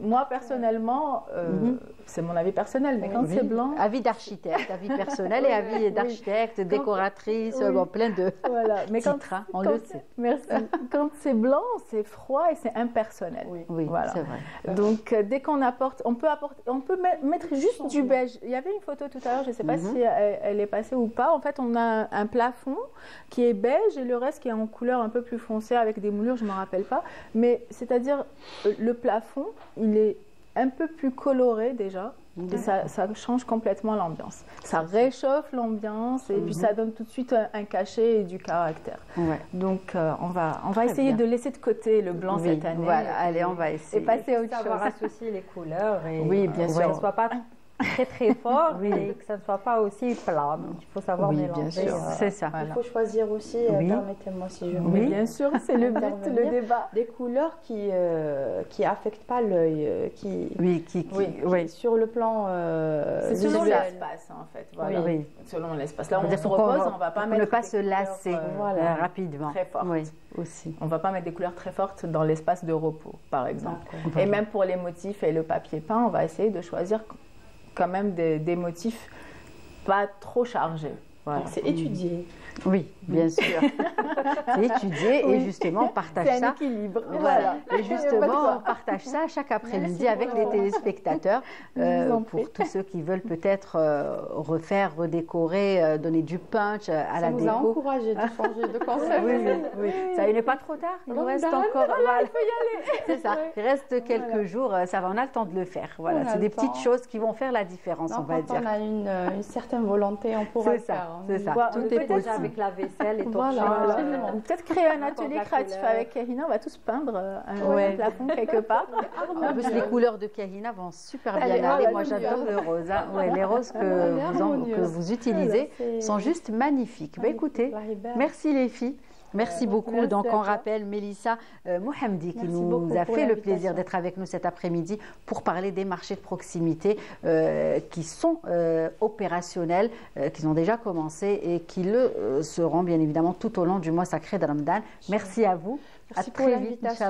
moi personnellement, c'est mon avis personnel, mais quand c'est blanc... Avis d'architecte, avis personnel et avis d'architecte, décoratrice, bon, plein de mais titres, on le sait. Merci. Quand c'est blanc, c'est froid et c'est impersonnel. Oui, voilà. C'est vrai. Donc, dès qu'on apporte, on peut mettre juste du beige. Il y avait une photo tout à l'heure, je ne sais pas si elle est passée ou pas. En fait, on a un plafond qui est beige et le reste qui est en couleur un peu plus foncée avec des moulures, je ne me rappelle pas. Mais c'est-à-dire, le plafond, il est un peu plus coloré déjà. Et ça change complètement l'ambiance. Ça réchauffe l'ambiance et puis ça donne tout de suite un cachet et du caractère. Ouais. Donc on va essayer de laisser de côté le blanc cette année. Voilà, allez, on va essayer. Et passer à autre chose. Savoir associer les couleurs et bien sûr. Que ce ne soit pas très fort et que ça ne soit pas aussi plat. Donc il faut savoir mélanger. Bien sûr. C'est ça. Il faut choisir aussi, permettez-moi si je veux. Oui, bien sûr, c'est le but, le débat. Des couleurs qui affectent pas l'œil, qui sur le plan c'est selon l'espace en fait. Voilà. Oui. Selon l'espace. Là, on se repose, on va pas mettre ne pas se lasser rapidement. Très fortes. Oui, aussi. On va pas mettre des couleurs très fortes dans l'espace de repos, par exemple. Et même pour les motifs et le papier peint, on va essayer de choisir quand même des motifs pas trop chargés. Voilà. C'est étudié. Oui, bien sûr. C'est étudié et justement, on partage ça. C'est un équilibre. Voilà. Et justement, on partage ça chaque après-midi avec les téléspectateurs pour tous ceux qui veulent peut-être refaire, redécorer, donner du punch à la déco. Ça nous a encouragé de changer de concept. Oui. Ça, il n'est pas trop tard. Il nous reste encore. Voilà, il faut y aller. C'est ça. Il reste quelques jours. Ça va, on a le temps de le faire. Voilà. C'est des petites choses qui vont faire la différence, on va dire. Quand on a une certaine volonté, on pourra le faire. C'est ça. Tout est possible. Avec la vaisselle et tout. Ou peut-être créer un atelier créatif avec Kahina, on va tous peindre un plafond quelque part. En plus, les couleurs de Kahina vont super bien aller. Moi, j'adore le rose. Les roses que vous utilisez sont juste magnifiques. Écoutez, merci les filles. Merci beaucoup. Donc, on rappelle Mélissa Mohamdi qui nous a fait le plaisir d'être avec nous cet après-midi pour parler des marchés de proximité qui sont opérationnels, qui ont déjà commencé et qui le seront bien évidemment tout au long du mois sacré de Ramadan. Merci à vous. Merci pour l'invitation.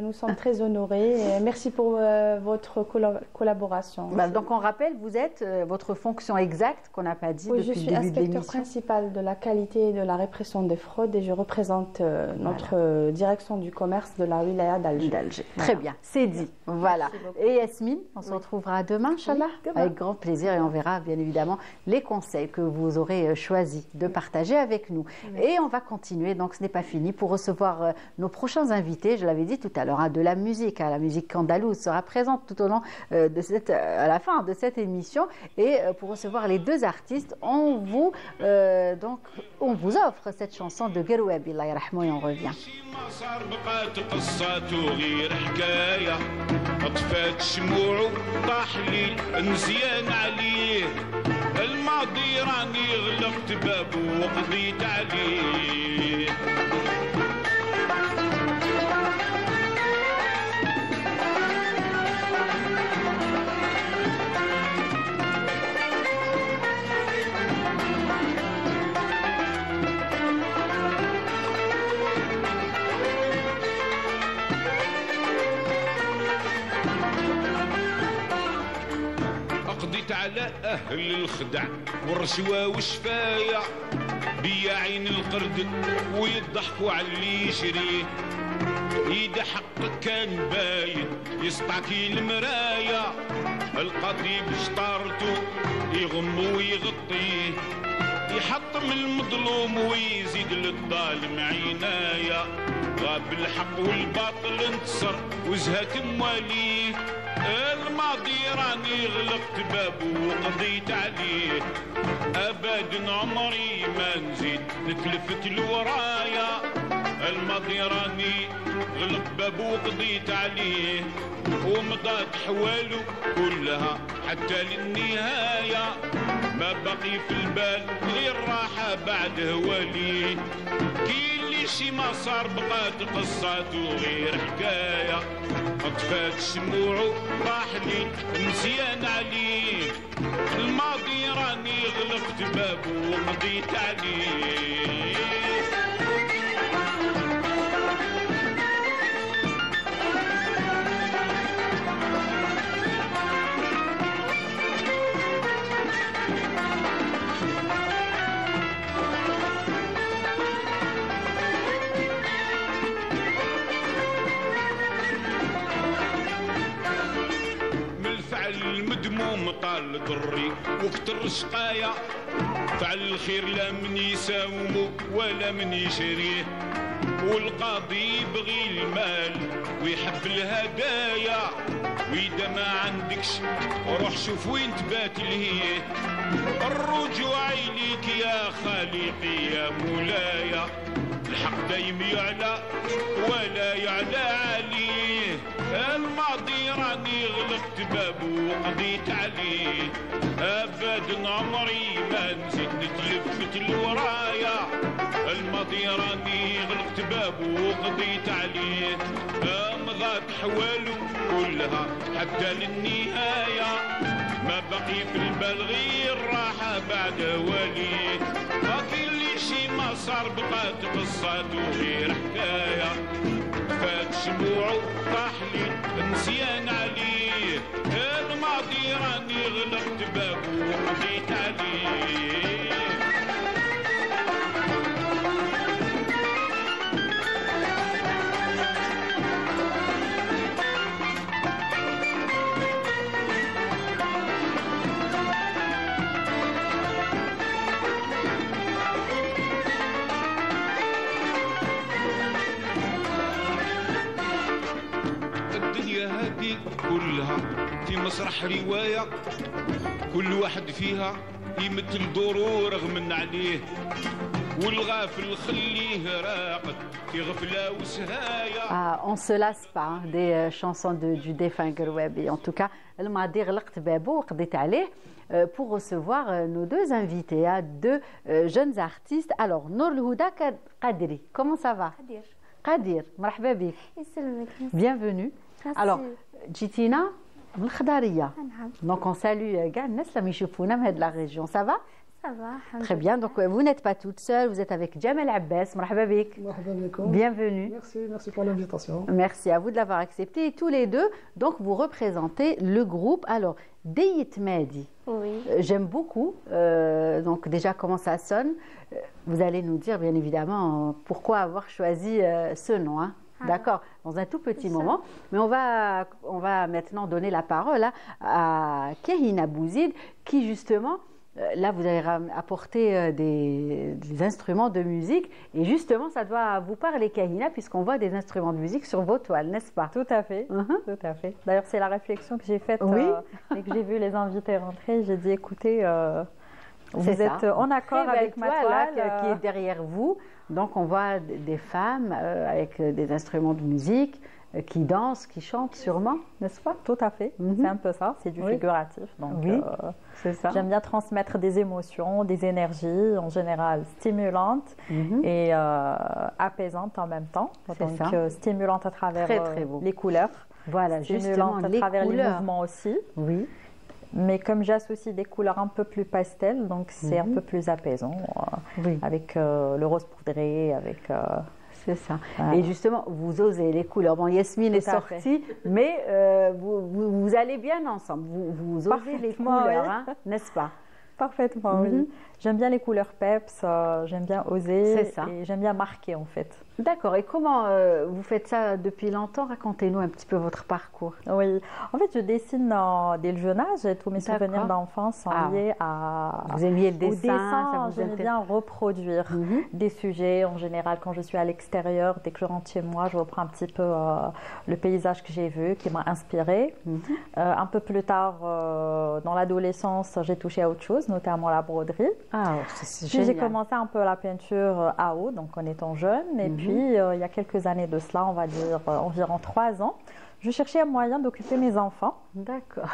Nous sommes très honorés. Et merci pour votre collaboration. Donc, on rappelle, vous êtes votre fonction exacte qu'on n'a pas dit depuis le début de l'émission. Je suis inspecteur principal de la qualité et de la répression des fraudes et je représente notre direction du commerce de la wilaya d'Alger. Très bien, c'est dit. Voilà. Et Yasmine, on se retrouvera demain, Inch'Allah, avec grand plaisir et on verra bien évidemment les conseils que vous aurez choisi de partager avec nous. Et on va continuer, donc ce n'est pas fini, pour recevoir nos prochains invités, je l'avais dit tout à l'heure, de la musique. La musique andalouse sera présente tout au long à la fin de cette émission. Et pour recevoir les deux artistes, on vous offre cette chanson de Gerouabi, Allah yarhamou, et on revient. قضيت على أهل الخدع والرشوة والشفايع بياعين القرد ويضحكوا على اللي يشريه إذا حقك كان باين يسطعكي المرايا القضيب شطارته يغم ويغطيه يحطم المظلوم ويزيد للظالم عناية غاب الحق والباطل انتصر وزهت مواليه الماضي راني غلقت بابه وقضيت عليه ابدا عمري ما نزيد نتلفت لورايا الماضي راني غلق بابه وقضيت عليه ومضات حواله كلها حتى للنهاية ما بقي في البال غير راحة بعد هواليه كي اللي شي ما صار بقات قصاته غير حكاية طفات شموعه طاح لي نسيان عليه الماضي راني غلقت بابه وقضيت عليه المطال ضري وقت الرشقاية فعل الخير لا من يساومه ولا من يشريه والقاضي يبغي المال ويحب الهدايا وإذا ما عندكش روح شوف وين تبات لهيه الرجوع إليك يا خالقي يا مولاي الحق دايم يعلى ولا يعلى عليه الماضي راني غلقت بابه وقضيت عليه ابدا عمري ما نزيد نتلفت لورايا الماضي راني غلقت بابه وقضيت عليه مضات حواله كلها حتى للنهايه ما بقي في البال غير راحه بعد وليه باقي لي شي ما صار بقات قصاته غير حكايه فات شموعه طاح لي نسيان عليه الماضي راني غلقت بابه وقضيت عليه كلها في مسرح رواية كل واحد فيها يمثل دوره رغم عليه والغافل خليه راقد في غفلة وسهاية. On se lasse pas des chansons du défunt Gerwabi. En tout cas, الماضي غلقت بابه وقضيت عليه. Pour recevoir nos deux invités, deux jeunes artistes. Alors, Nour Huda Qadri, comment ça va? Qadir, مرحبا بك. Bienvenue. Alors, جيتينا من الخضارية. Donc on salue كاع الناس اللي يشوفونا من هذه la région. Ça va? Ça va. Très bien. Donc vous n'êtes pas toute seule, vous êtes avec Jamel Abbas. مرحبا بك. Bienvenue. Merci pour l'invitation. Merci à vous de l'avoir accepté. Et tous les deux, donc vous représentez le groupe. Alors, Deyit Madi. Oui. J'aime beaucoup. Donc déjà comment ça sonne. Vous allez nous dire bien évidemment pourquoi avoir choisi ce nom. Hein. D'accord, dans un tout petit moment. Mais on va maintenant donner la parole à Kehina Bouzid, qui justement, là vous avez apporté des instruments de musique. Et justement, ça doit vous parler, Kehina, puisqu'on voit des instruments de musique sur vos toiles, n'est-ce pas? Tout à fait, tout à fait. D'ailleurs, c'est la réflexion que j'ai faite et que j'ai vu les invités rentrer. J'ai dit, écoutez, vous êtes en accord avec ma toile qui est derrière vous. Donc on voit des femmes avec des instruments de musique qui dansent, qui chantent sûrement, n'est-ce pas? Tout à fait, c'est un peu ça, c'est du figuratif. Donc c'est ça. J'aime bien transmettre des émotions, des énergies en général stimulantes et apaisantes en même temps. Donc stimulantes à travers les couleurs. Voilà, justement, à travers les mouvements aussi. Oui. Mais comme j'associe des couleurs un peu plus pastel, donc c'est un peu plus apaisant, avec le rose poudré, avec... C'est ça. Voilà. Et justement, vous osez les couleurs. Bon, Yasmine est sortie, mais vous allez bien ensemble. Vous osez les couleurs, hein, n'est-ce pas? Parfaitement, oui. J'aime bien les couleurs peps, j'aime bien oser et j'aime bien marquer en fait. D'accord. Et comment vous faites ça depuis longtemps? Racontez-nous un petit peu votre parcours. Oui. En fait, je dessine dès le jeune âge. Tous mes souvenirs d'enfance sont liés à... Vous aimiez le dessin, ça vous j'aime bien reproduire des sujets. En général, quand je suis à l'extérieur, dès que je rentre chez moi, je reprends un petit peu le paysage que j'ai vu, qui m'a inspirée. Un peu plus tard, dans l'adolescence, j'ai touché à autre chose, notamment la broderie. C'est génial. J'ai commencé un peu la peinture à eau, donc en étant jeune. Et puis, il y a quelques années de cela, on va dire environ 3 ans, je cherchais un moyen d'occuper mes enfants. D'accord.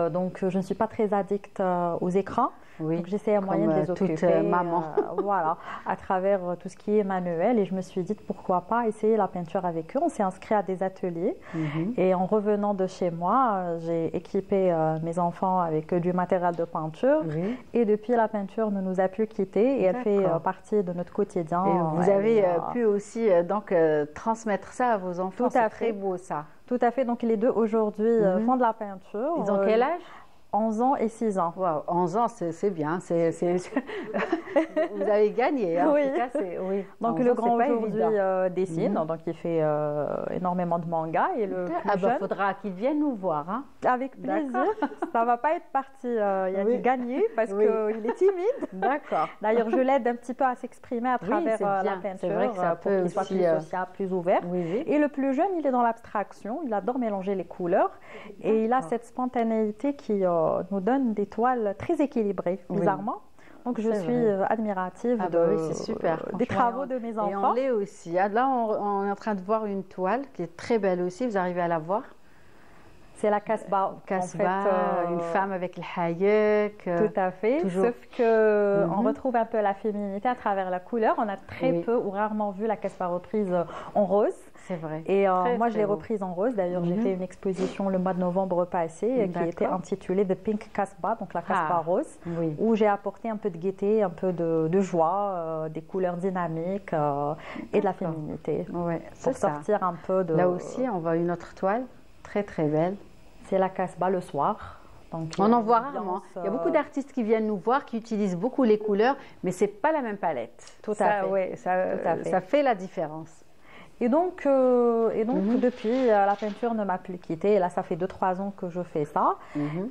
Donc, je ne suis pas très addicte aux écrans. Oui, donc j'essayais un moyen de les occuper. Toute maman. Voilà, à travers tout ce qui est manuel. Et je me suis dit, pourquoi pas essayer la peinture avec eux. On s'est inscrit à des ateliers. Et en revenant de chez moi, j'ai équipé mes enfants avec du matériel de peinture. Et depuis, la peinture ne nous a plus quittés. Et elle fait partie de notre quotidien. Et vous avez pu aussi donc, transmettre ça à vos enfants. C'est très beau ça. Tout à fait. Donc les deux aujourd'hui font de la peinture. Ils ont quel âge? 11 ans et 6 ans. Wow, 11 ans, c'est bien. Vous avez gagné. Hein. Oui. En tout cas, oui. Donc le grand aujourd'hui dessine, donc il fait énormément de mangas. Et le plus jeune, faudra qu'il vienne nous voir. Hein. Avec plaisir. Ça ne va pas être parti, il a dit gagner parce qu'il est timide. D'accord. D'ailleurs, je l'aide un petit peu à s'exprimer à travers la peinture. C'est vrai que ça pour qu'il soit plus sociable, plus ouvert. Oui. Et le plus jeune, il est dans l'abstraction. Il adore mélanger les couleurs. Et il a cette spontanéité qui nous donne des toiles très équilibrées, bizarrement. Donc je suis admirative des travaux de mes enfants. Et on l'est aussi. Là, on est en train de voir une toile qui est très belle aussi. Vous arrivez à la voir? C'est la Kasbah. Une femme avec le hayek. Tout à fait. Toujours. Sauf qu'on retrouve un peu la féminité à travers la couleur. On a très peu ou rarement vu la Kasbah reprise en rose. C'est vrai. Et moi, je l'ai reprise en rose. D'ailleurs, j'ai fait une exposition le mois de novembre passé qui était intitulée The Pink Kasbah, donc la Kasbah rose, où j'ai apporté un peu de gaieté, un peu de joie, des couleurs dynamiques et de la féminité. Pour sortir un peu de... Là aussi, on voit une autre toile très très belle. C'est la Kasbah le soir. Donc, on en voit rarement. Il y a beaucoup d'artistes qui viennent nous voir, qui utilisent beaucoup les couleurs, mais ce n'est pas la même palette. Tout à fait. Ça fait la différence. Et donc depuis, la peinture ne m'a plus quittée. Et là, ça fait 2-3 ans que je fais ça.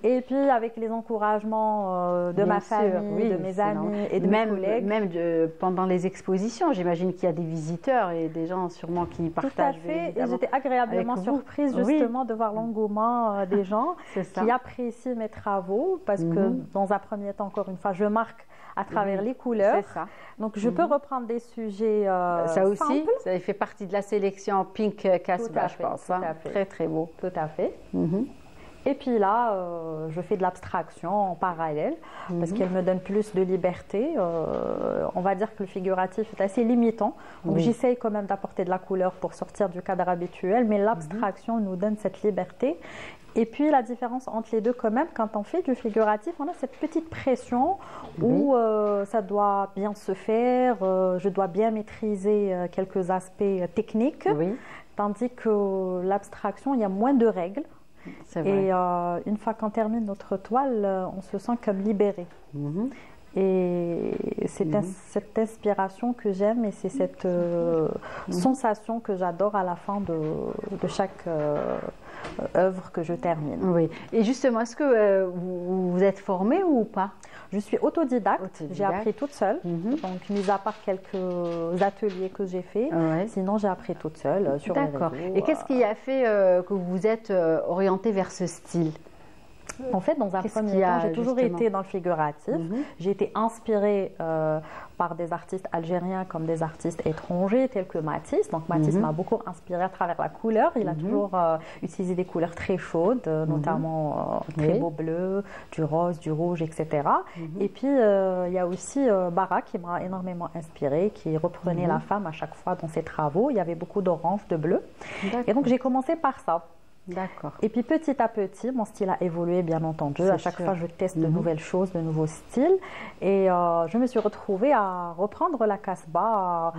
Et puis, avec les encouragements de ma famille, de mes amis et de mes collègues. Même pendant les expositions, j'imagine qu'il y a des visiteurs et des gens sûrement qui partagent. Tout à fait. Et j'étais agréablement surprise justement de voir l'engouement des gens qui apprécient mes travaux. Parce que dans un premier temps, encore une fois, je marque à travers les couleurs. C'est ça. Donc, je peux reprendre des sujets ça aussi, simples. Ça fait partie de la sélection Pink Kasbah, je pense. Tout à fait. Très, très beau. Tout à fait. Et puis là, je fais de l'abstraction en parallèle parce qu'elle me donne plus de liberté. On va dire que le figuratif est assez limitant. Donc, j'essaye quand même d'apporter de la couleur pour sortir du cadre habituel, mais l'abstraction nous donne cette liberté. Et puis, la différence entre les deux, quand même, quand on fait du figuratif, on a cette petite pression où ça doit bien se faire, je dois bien maîtriser quelques aspects techniques, tandis que l'abstraction, il y a moins de règles. Et une fois qu'on termine notre toile, on se sent comme libéré. Et c'est cette inspiration que j'aime et c'est cette sensation que j'adore à la fin de chaque œuvre que je termine. Oui. Et justement, est-ce que vous êtes formée ou pas? Je suis autodidacte. J'ai appris toute seule. Donc, mis à part quelques ateliers que j'ai faits, sinon j'ai appris toute seule sur les réseaux. D'accord. Et qu'est-ce qui a fait que vous vous êtes orientée vers ce style? En fait, dans un premier temps, j'ai toujours été dans le figuratif. J'ai été inspirée par des artistes algériens comme des artistes étrangers tels que Matisse. Donc Matisse m'a beaucoup inspirée à travers la couleur. Il a toujours utilisé des couleurs très chaudes, notamment très beau bleu, du rose, du rouge, etc. Et puis, il y a aussi Bara qui m'a énormément inspirée, qui reprenait la femme à chaque fois dans ses travaux. Il y avait beaucoup d'orange, de bleu. Et donc, j'ai commencé par ça. D'accord. Et puis petit à petit, mon style a évolué, bien entendu. À chaque fois, je teste de nouvelles choses, de nouveaux styles. Et je me suis retrouvée à reprendre la Kasbah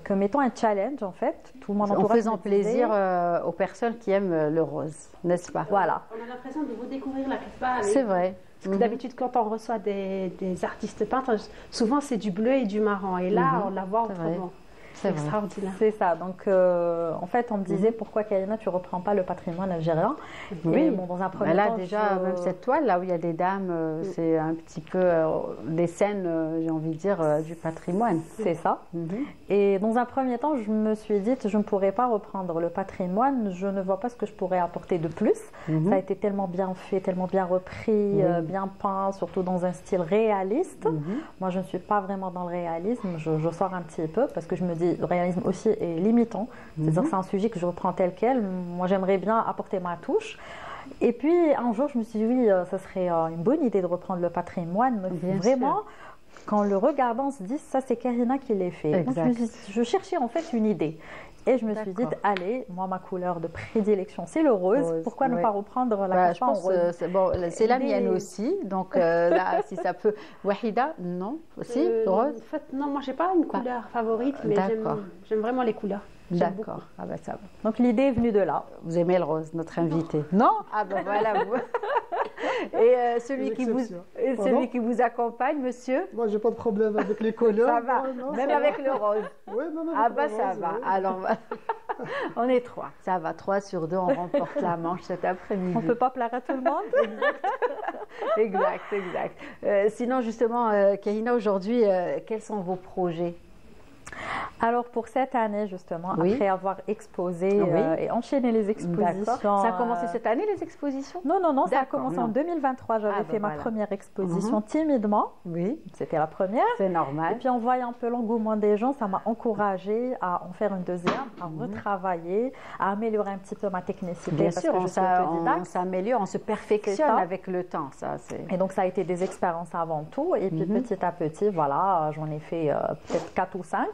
comme étant un challenge, en fait. Tout mon entourage en faisant plaisir aux personnes qui aiment le rose, n'est-ce pas? Voilà. On a l'impression de redécouvrir la Kasbah. C'est vrai. Parce que d'habitude, quand on reçoit des artistes peintres, souvent c'est du bleu et du marron. Et là, on la voit autrement. C'est extraordinaire. C'est ça. Donc, en fait, on me disait pourquoi, Karina, tu ne reprends pas le patrimoine algérien? Oui, bon, dans un premier temps. Là, déjà, même cette toile, là où il y a des dames, c'est un petit peu des scènes, j'ai envie de dire, du patrimoine. C'est ça. Et dans un premier temps, je me suis dit, je ne pourrais pas reprendre le patrimoine, je ne vois pas ce que je pourrais apporter de plus. Ça a été tellement bien fait, tellement bien repris, bien peint, surtout dans un style réaliste. Moi, je ne suis pas vraiment dans le réalisme, je sors un petit peu parce que je me dis, le réalisme aussi est limitant. C'est-à-dire que c'est un sujet que je reprends tel quel. Moi, j'aimerais bien apporter ma touche. Et puis, un jour, je me suis dit, oui, ça serait une bonne idée de reprendre le patrimoine. Vraiment, quand le regardant, on se dit, ça, c'est Karina qui l'a fait. Donc, je cherchais en fait une idée. Et je me suis dit, allez, moi, ma couleur de prédilection, c'est le rose. Pourquoi ne pas reprendre la Kasbah en rose? C'est la mienne aussi. Donc là, si ça peut... Wahida, non? Aussi, rose? En fait, non, moi, je n'ai pas une couleur favorite, mais j'aime vraiment les couleurs. D'accord. Ah ben ça va. Donc l'idée est venue de là. Vous aimez le rose, notre invité? Non? Ah ben voilà. Vous... Et celui qui vous accompagne, monsieur? Moi, j'ai pas de problème avec les couleurs. Ça va, non, même avec le rose. Oui, même avec ah le ben rose, ça va. oui. Alors, on est 3. Ça va, 3 sur 2, on remporte la manche cet après-midi. On ne peut pas plaire à tout le monde. Exact. Sinon, justement, Kahina, aujourd'hui, quels sont vos projets? Alors pour cette année justement, oui. après avoir exposé et enchaîné les expositions. Ça a commencé cette année les expositions? Non, ça a commencé en 2023. J'avais fait ma première exposition timidement. Oui. C'était la première. C'est normal. Et puis en voyant un peu l'engouement des gens, ça m'a encouragée à en faire une deuxième, à retravailler, à améliorer un petit peu ma technicité. Bien parce sûr, que je suis autodidacte. on s'améliore, on se perfectionne avec le temps. Et donc ça a été des expériences avant tout. Et puis petit à petit, voilà, j'en ai fait peut-être 4 ou 5.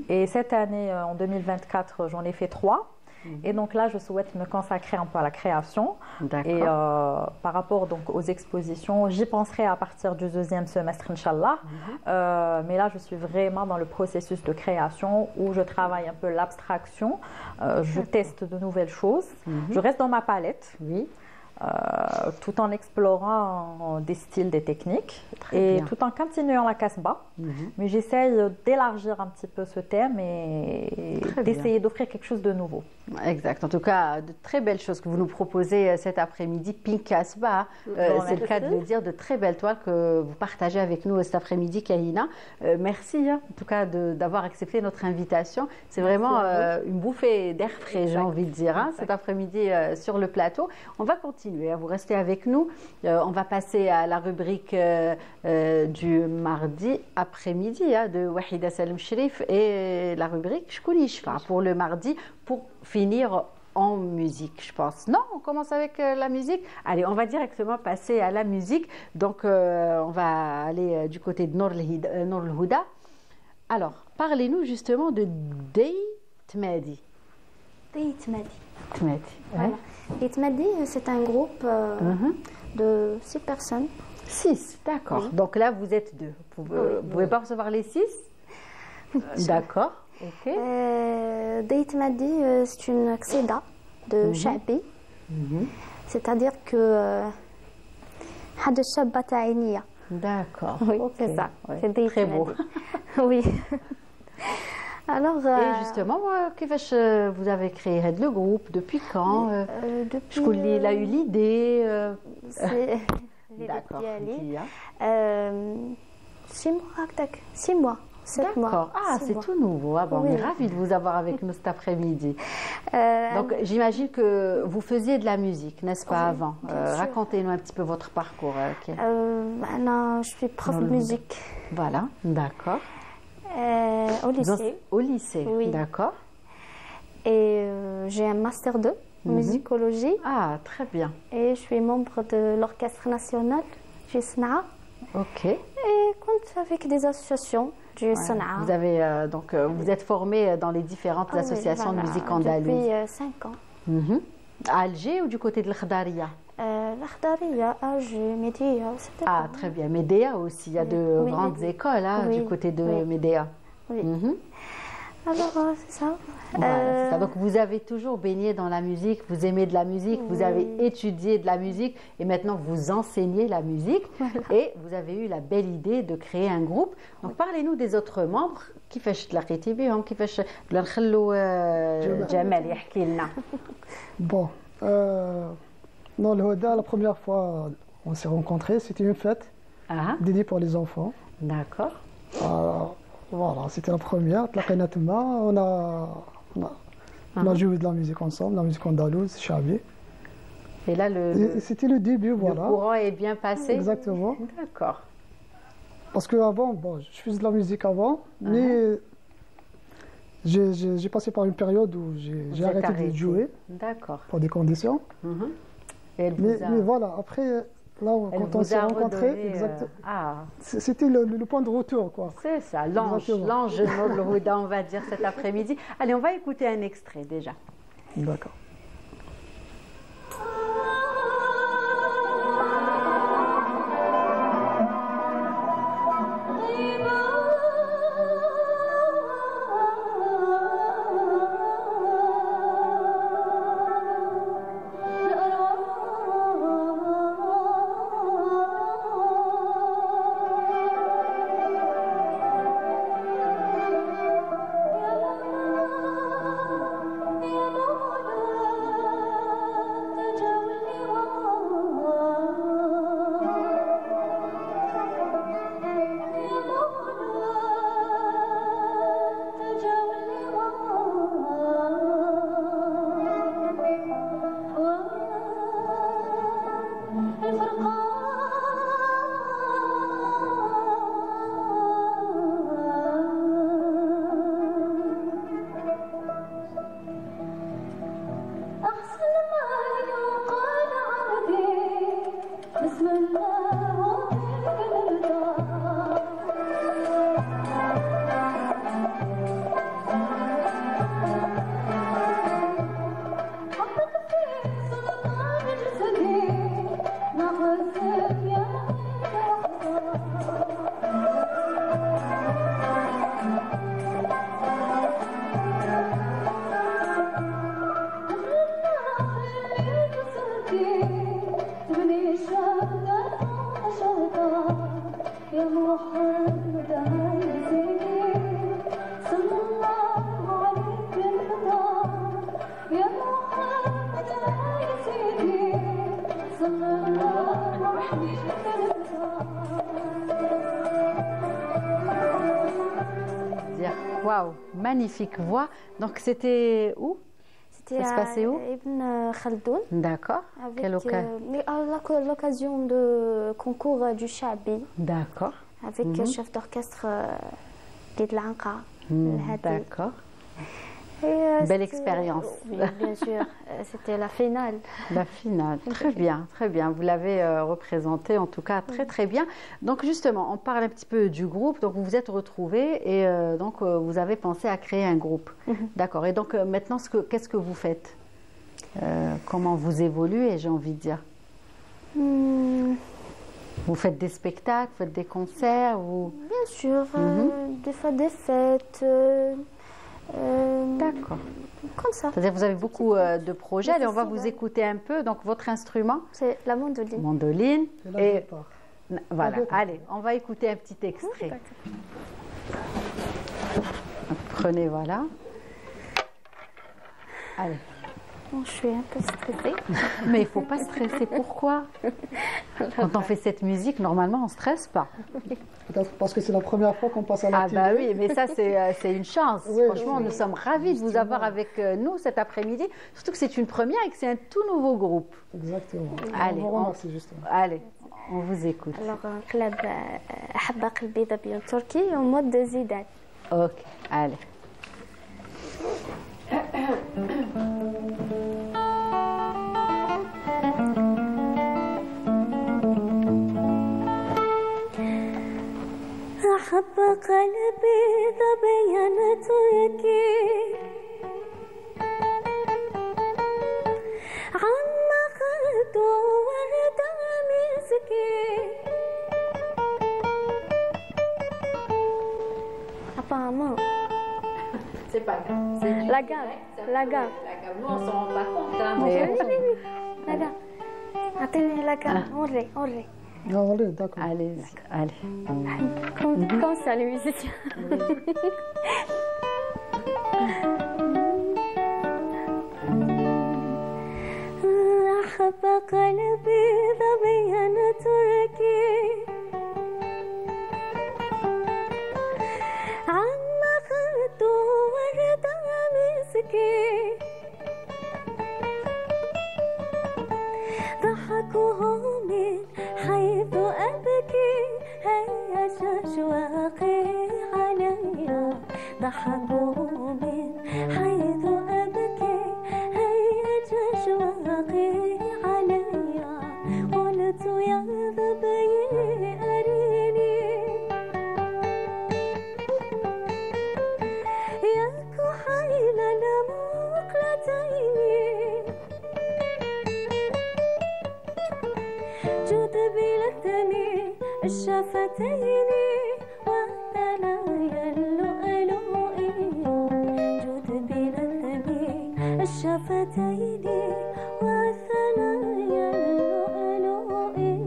Et cette année, en 2024, j'en ai fait 3. Et donc là, je souhaite me consacrer un peu à la création. Et par rapport donc, aux expositions, j'y penserai à partir du 2e semestre, Inch'Allah. Mais là, je suis vraiment dans le processus de création où je travaille un peu l'abstraction. Je teste de nouvelles choses. Je reste dans ma palette. Tout en explorant des styles, des techniques tout en continuant la kasba. Mais j'essaye d'élargir un petit peu ce thème et d'essayer d'offrir quelque chose de nouveau. Exact. En tout cas, de très belles choses que vous nous proposez cet après-midi. Pink Kasba, c'est le cas de le dire, de très belles toiles que vous partagez avec nous cet après-midi, Kahina. Merci en tout cas d'avoir accepté notre invitation. C'est vraiment une bouffée d'air frais, j'ai envie de dire, cet après-midi sur le plateau. On va continuer. Vous restez avec nous. On va passer à la rubrique du mardi après-midi de Wahida Salim Sherif et la rubrique Shkouni Yishfa pour le mardi pour finir en musique, je pense. Non, on commence avec la musique. Allez, on va directement passer à la musique. Donc, on va aller du côté de Nour al-Huda. Alors, parlez-nous justement de Dey Tmadi. Dey Tmadi. Voilà. Dey Tmadi, c'est un groupe de 6 personnes. 6, d'accord. Oui. Donc là, vous êtes 2. Vous ne pouvez pas recevoir les 6 D'accord. Ok. Dey Tmadi, c'est une qsida de Sha'bi. C'est-à-dire que Hada Shabba Ta'iniya. D'accord. Oui, c'est ça. C'est Dey Très beau. Oui. Alors, et justement, vous avez créé le groupe, depuis quand Depuis... Il a eu l'idée D'accord. 6 mois, 6 mois. 7 mois. D'accord. Ah, c'est tout nouveau. Ah, bon, on est ravis de vous avoir avec nous cet après-midi. Donc, j'imagine que vous faisiez de la musique, n'est-ce pas, avant? Racontez-nous un petit peu votre parcours. Maintenant, je suis prof de musique. Voilà, d'accord. Au lycée. Au lycée, oui. D'accord. Et j'ai un master 2 en musicologie. Ah, très bien. Et je suis membre de l'Orchestre national du Sanaa. Ok. Et compte avec des associations du Sanaa. Vous avez vous êtes formé dans les différentes associations de musique andalouse. Depuis 5 ans. À Alger ou du côté de l'Khdaria? L'Khdaria, Alger, Médéa. Ah, très bien. Médéa aussi. Il y a de grandes écoles du côté de Médéa. Oui. Alors, c'est ça. Voilà, ça. Donc, vous avez toujours baigné dans la musique, vous aimez de la musique, vous avez étudié de la musique et maintenant vous enseignez la musique. Et vous avez eu la belle idée de créer un groupe. Donc, parlez-nous des autres membres. كيفاش تلاقيتي بهم كيفاش نخلوا جمال يحكي لنا. Bon, dans le Huda, la première fois on s'est rencontrés, c'était une fête dédiée pour les enfants. D'accord. Voilà, c'était la première. On a joué de la musique ensemble, la musique andalouse, Chabi. Et là, c'était le début, voilà. Le courant est bien passé. Exactement. D'accord. Parce qu'avant, je faisais de la musique avant, mais j'ai passé par une période où j'ai arrêté de jouer. D'accord. Pour des conditions. Et mais voilà, après... Là, quand on s'est rencontrés, c'était le point de retour, quoi. C'est ça, l'ange Nour al-Huda, on va dire cet après-midi. Allez, on va écouter un extrait déjà. D'accord. Waouh, magnifique voix. Donc c'était où? C'était ça se passait où? Ibn Khaldoun. D'accord. Avec l'occasion de concours du Chabi. D'accord. Avec le chef d'orchestre Guide Lanka. D'accord. Belle expérience. Oui, bien sûr. C'était la finale. La finale. Très bien, très bien. Vous l'avez représenté en tout cas très très bien. Donc justement, on parle un petit peu du groupe. Donc vous vous êtes retrouvés et donc vous avez pensé à créer un groupe. D'accord. Et donc maintenant, qu'est-ce que vous faites? Comment vous évoluez, j'ai envie de dire? Vous faites des spectacles, vous faites des concerts Bien sûr, des fois des fêtes. D'accord. Comme ça. C'est-à-dire que vous avez beaucoup de projets. Allez, on va vous écouter un peu. Donc, votre instrument? C'est la mandoline. Mandoline. Et voilà. Allez, on va écouter un petit extrait. Prenez, voilà. Allez. Bon, je suis un peu stressée. Mais il ne faut pas stresser. Pourquoi? Quand on fait cette musique, normalement, on ne stresse pas. Peut-être parce que c'est la première fois qu'on passe à la télé. Ah bah oui, mais ça, c'est une chance. Oui, franchement, nous sommes ravis de vous avoir avec nous cet après-midi. Surtout que c'est une première et que c'est un tout nouveau groupe. Exactement. Allez, on vous remercie justement. Allez, on vous écoute. Alors, club Habba Qalbi d'Abion Turquie en mode de Zidane. Ok, allez. أحب قلبي تبينتك عما خلت ورد مسكي Apparemment. C'est pas grave. La gamme. La gamme. Nous, on s'en rend pas compte. Hein, mais... Oui. La gamme. Attendez, la gamme. On ré. Ah, allez, d'accord. Allez. Comme ça, les musiciens. أحب قلبي ضبيان تركي عما خدت ورد مسكي ضحكه من حيث أبكي هيا أشواقي علي ضحكه من حيث أبكي هيا أشواقي علي قلت يا ظبي أريني يا كحيل المقلتين جود بلثمي الشفتين وثنايا اللؤلؤي جود بلثمي الشفتين وثنايا اللؤلؤي.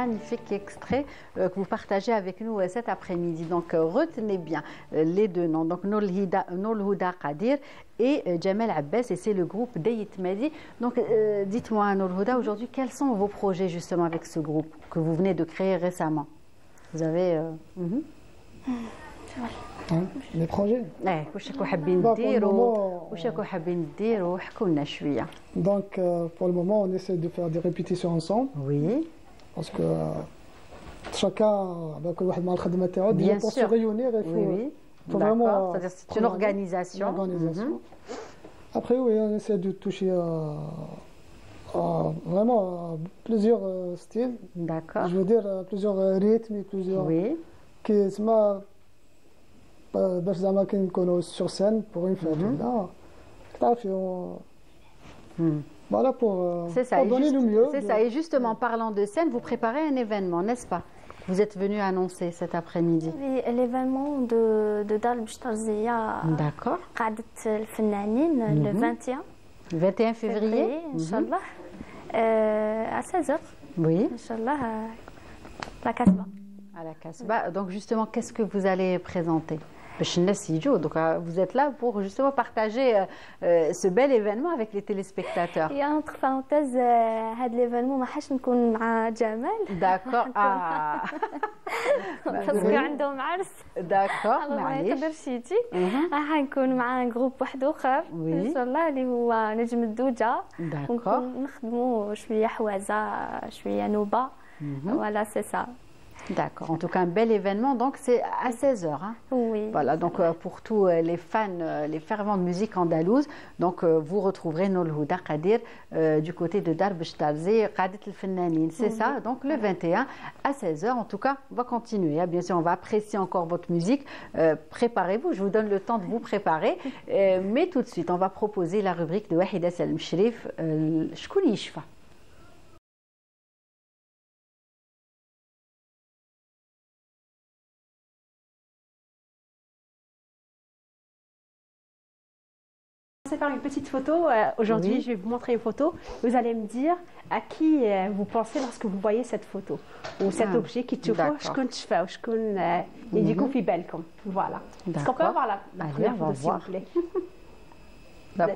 Magnifique extrait que vous partagez avec nous cet après-midi. Donc retenez bien les deux noms. Donc Nourhouda Qadir et Jamel Abbas, et c'est le groupe Deyit Madi. Donc dites-moi Nourhouda, aujourd'hui quels sont vos projets justement avec ce groupe que vous venez de créer récemment? Vous avez les projets. Donc pour le moment on essaie de faire des répétitions ensemble. Oui. Parce que chacun, bien pour sûr. se réunir, il faut vraiment. C'est-à-dire c'est une organisation. Après, oui, on essaie de toucher vraiment plusieurs styles. D'accord. Je veux dire plusieurs rythmes et plusieurs. Oui. Qui sur scène pour une fête. Voilà pour donner le mieux. C'est ça. Et justement, en parlant de scène, vous préparez un événement, n'est-ce pas? Vous êtes venu annoncer cet après-midi. Oui, l'événement de Dar Bishtarzia. D'accord. Qadat al-Fannanine, le 21. 21 février. Inch'Allah. À 16h. Oui. Inch'Allah, à la Casbah. À la Casbah. Donc justement, qu'est-ce que vous allez présenter? Donc vous êtes là pour justement partager ce bel événement avec les téléspectateurs. Et entre parenthèses, هذا l'événement ما حاش نكون مع جمال. D'accord. تصوير عندهم عرس. D'accord. ما يقدرش يجي. راح نكون مع جروب واحد اخر ان شاء الله اللي هو نجم الدوجة. ونكون نخدموا شوية حوازة شوية نوبة. Voilà, c'est ça. D'accord. En tout cas, un bel événement. Donc, c'est à 16h. Hein. Oui. Voilà. Donc, pour tous les fans, les fervents de musique andalouse, donc vous retrouverez Nol Houda Qadir du côté de Dar Bechtalzi, Qadet el Fennanine. C'est ça. Donc, le 21 à 16h. En tout cas, on va continuer. Hein. Bien sûr, on va apprécier encore votre musique. Préparez-vous. Je vous donne le temps de vous préparer. Mais tout de suite, on va proposer la rubrique de Wahida Salem Shrif, Shkouni Yishfa. Faire une petite photo. Aujourd'hui, je vais vous montrer une photo. Vous allez me dire à qui vous pensez lorsque vous voyez cette photo ou cet objet qui te voit. Voilà. Est-ce qu'on peut avoir la première photo, s'il vous plaît?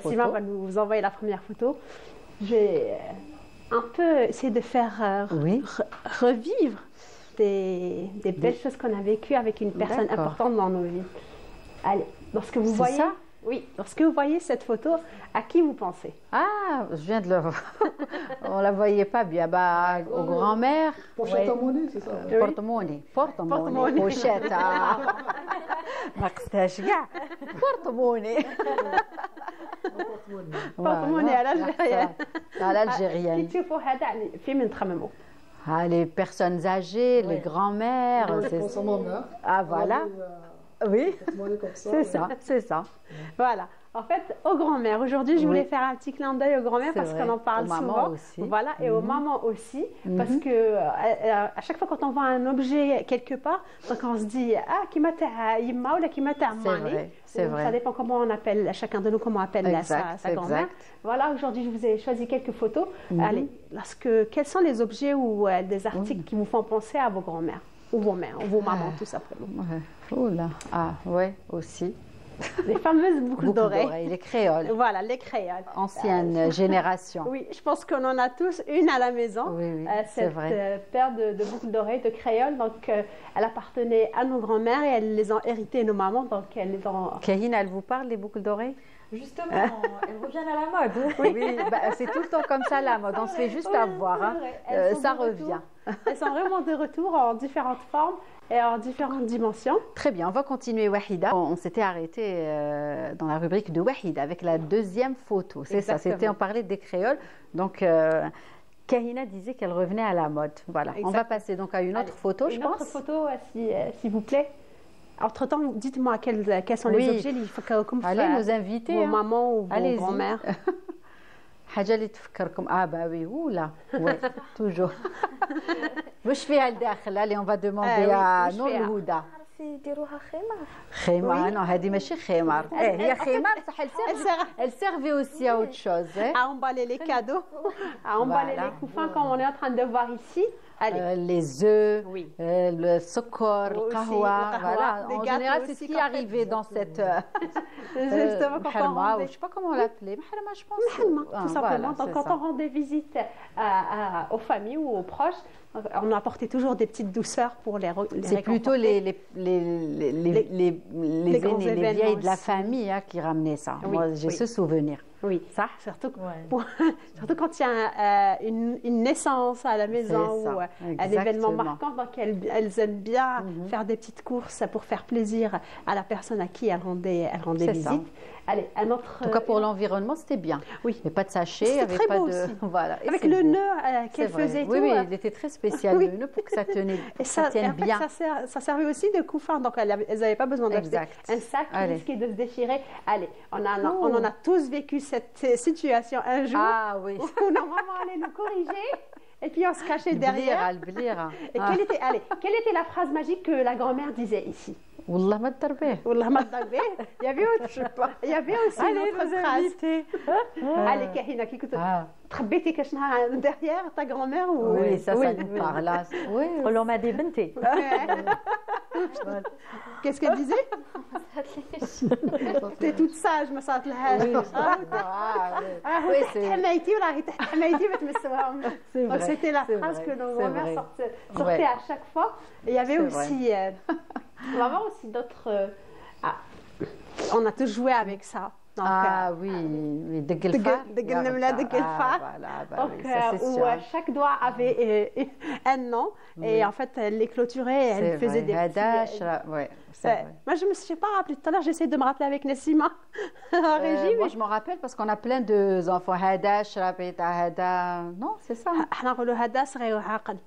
Sima va nous envoyer la première photo. Je vais un peu essayer de faire revivre des belles choses qu'on a vécues avec une personne importante dans nos vies. Allez, lorsque vous voyez... Ça? Oui, lorsque vous voyez cette photo, à qui vous pensez? Ah, je viens de le... On ne la voyait pas bien. Bah, aux grands-mères. Pochette à monnaie, c'est ça? Porte-monnaie. Porte-monnaie. Pochette. Porte-monnaie. Porte-monnaie à l'Algérienne. À l'Algérienne. Les personnes âgées, les grands-mères. Ah, voilà. Oui, c'est ça, c'est ça. Voilà. En fait, aux grands-mères. Aujourd'hui, je voulais faire un petit clin d'œil aux grands-mères parce qu'on en parle souvent. Aussi. Voilà, et aux mamans aussi. Parce que à chaque fois quand on voit un objet quelque part, donc on se dit qui m'a yimma ou qui m'a mani. C'est vrai. Ça dépend comment on appelle, chacun de nous, comment on appelle sa grand-mère. Voilà, aujourd'hui, je vous ai choisi quelques photos. Allez, quels sont les objets ou des articles qui vous font penser à vos grands-mères? Ou vos mères, ou vos mamans, tout simplement. Oh là. Ah, ouais, aussi. Les fameuses boucles d'oreilles. Les créoles. Voilà, les créoles. Ancienne génération. Oui, je pense qu'on en a tous une à la maison. Oui, cette paire de boucles d'oreilles, de créoles. Donc, elle appartenait à nos grands-mères et elles les ont héritées, nos mamans. Donc, elles les ont... Kahina, elle vous parle des boucles d'oreilles? Justement, elles reviennent à la mode. Oui, c'est tout le temps comme ça la mode. On se fait juste avoir. Hein. Ça revient. Elles sont vraiment de retour en différentes formes et en différentes dimensions. Très bien, on va continuer Wahida. On s'était arrêté dans la rubrique de Wahida avec la deuxième photo. C'est ça, on parlait des créoles. Donc, Kahina disait qu'elle revenait à la mode. Voilà, on va passer donc à une autre photo, je pense. Une autre photo, s'il vous plaît. Entre-temps, dites-moi quels sont les objets. Allez nous inviter. Vos mamans ou vos grands-mères. حاجه اللي تفكركم باوي ولا toujours واش فيها لداخل اللي on va demander à Nol Houda يديروها خمار خمار non هذه ماشي خمار هي خمار صح elle servait aussi à autre chose à emballer les cadeaux à emballer les couffins comme on est en train de voir ici. Les œufs, le sokor, le kahwa, voilà. En général, c'est ce qui est arrivé dans cette justement je ne sais pas comment on l'appelait, je pense. Tout simplement. Donc, quand on rendait visite aux familles ou aux proches, on apportait toujours des petites douceurs pour les réconforter. C'est plutôt les aînés, les vieilles de la famille qui ramenaient ça. Moi, j'ai ce souvenir. Oui, ça, surtout quand il y a une naissance à la maison ou un événement marquant, donc elles aiment bien faire des petites courses pour faire plaisir à la personne à qui elles rendaient visite. Allez, un autre. En tout cas, pour l'environnement, c'était bien. Oui. Il n'y avait pas de sachet, il n'y avait pas de. Voilà. Avec le nœud qu'elle faisait. Oui, il était très spécial, le nœud, pour que ça tienne bien. Ça servait aussi de couffin, donc elles n'avaient pas besoin d'acheter un sac qui risquait de se déchirer. Allez, on en a tous vécu cette situation un jour. Ah oui. Où nos mamans allaient nous corriger. Et puis on se cachait derrière. Et quelle était la phrase magique que la grand-mère disait ici? والله ما تضر به. والله ما تضر به. Il y avait aussi une autre phrase. Allez, Kahina, qui écoute. تخبيتي كشنها derrière ta grand-mère ou Oui, ça nous parle. Oui. On m'a dit بنتي. Qu'est-ce qu'elle disait? T'es toute sage, ما صارت لهاش. Oui, حمايتي وراهي تحت حمايتي ما تمسوهاش. Donc c'était la phrase que nos grand-mères sortaient à chaque fois. Et il y avait aussi on va avoir aussi d'autres on a tous joué avec ça. Donc, oui, دق الفار. دق النملة دق الفار. Donc, où chaque doigt avait un nom. Et en fait, elle les clôturait, elle faisait des petits... Moi, je ne me suis pas rappelé tout à l'heure, j'essaie de me rappeler avec Nassima en régie. Moi, je me rappelle parce qu'on a plein d'enfants. Hada, Shrabita, Hada. Non, c'est ça.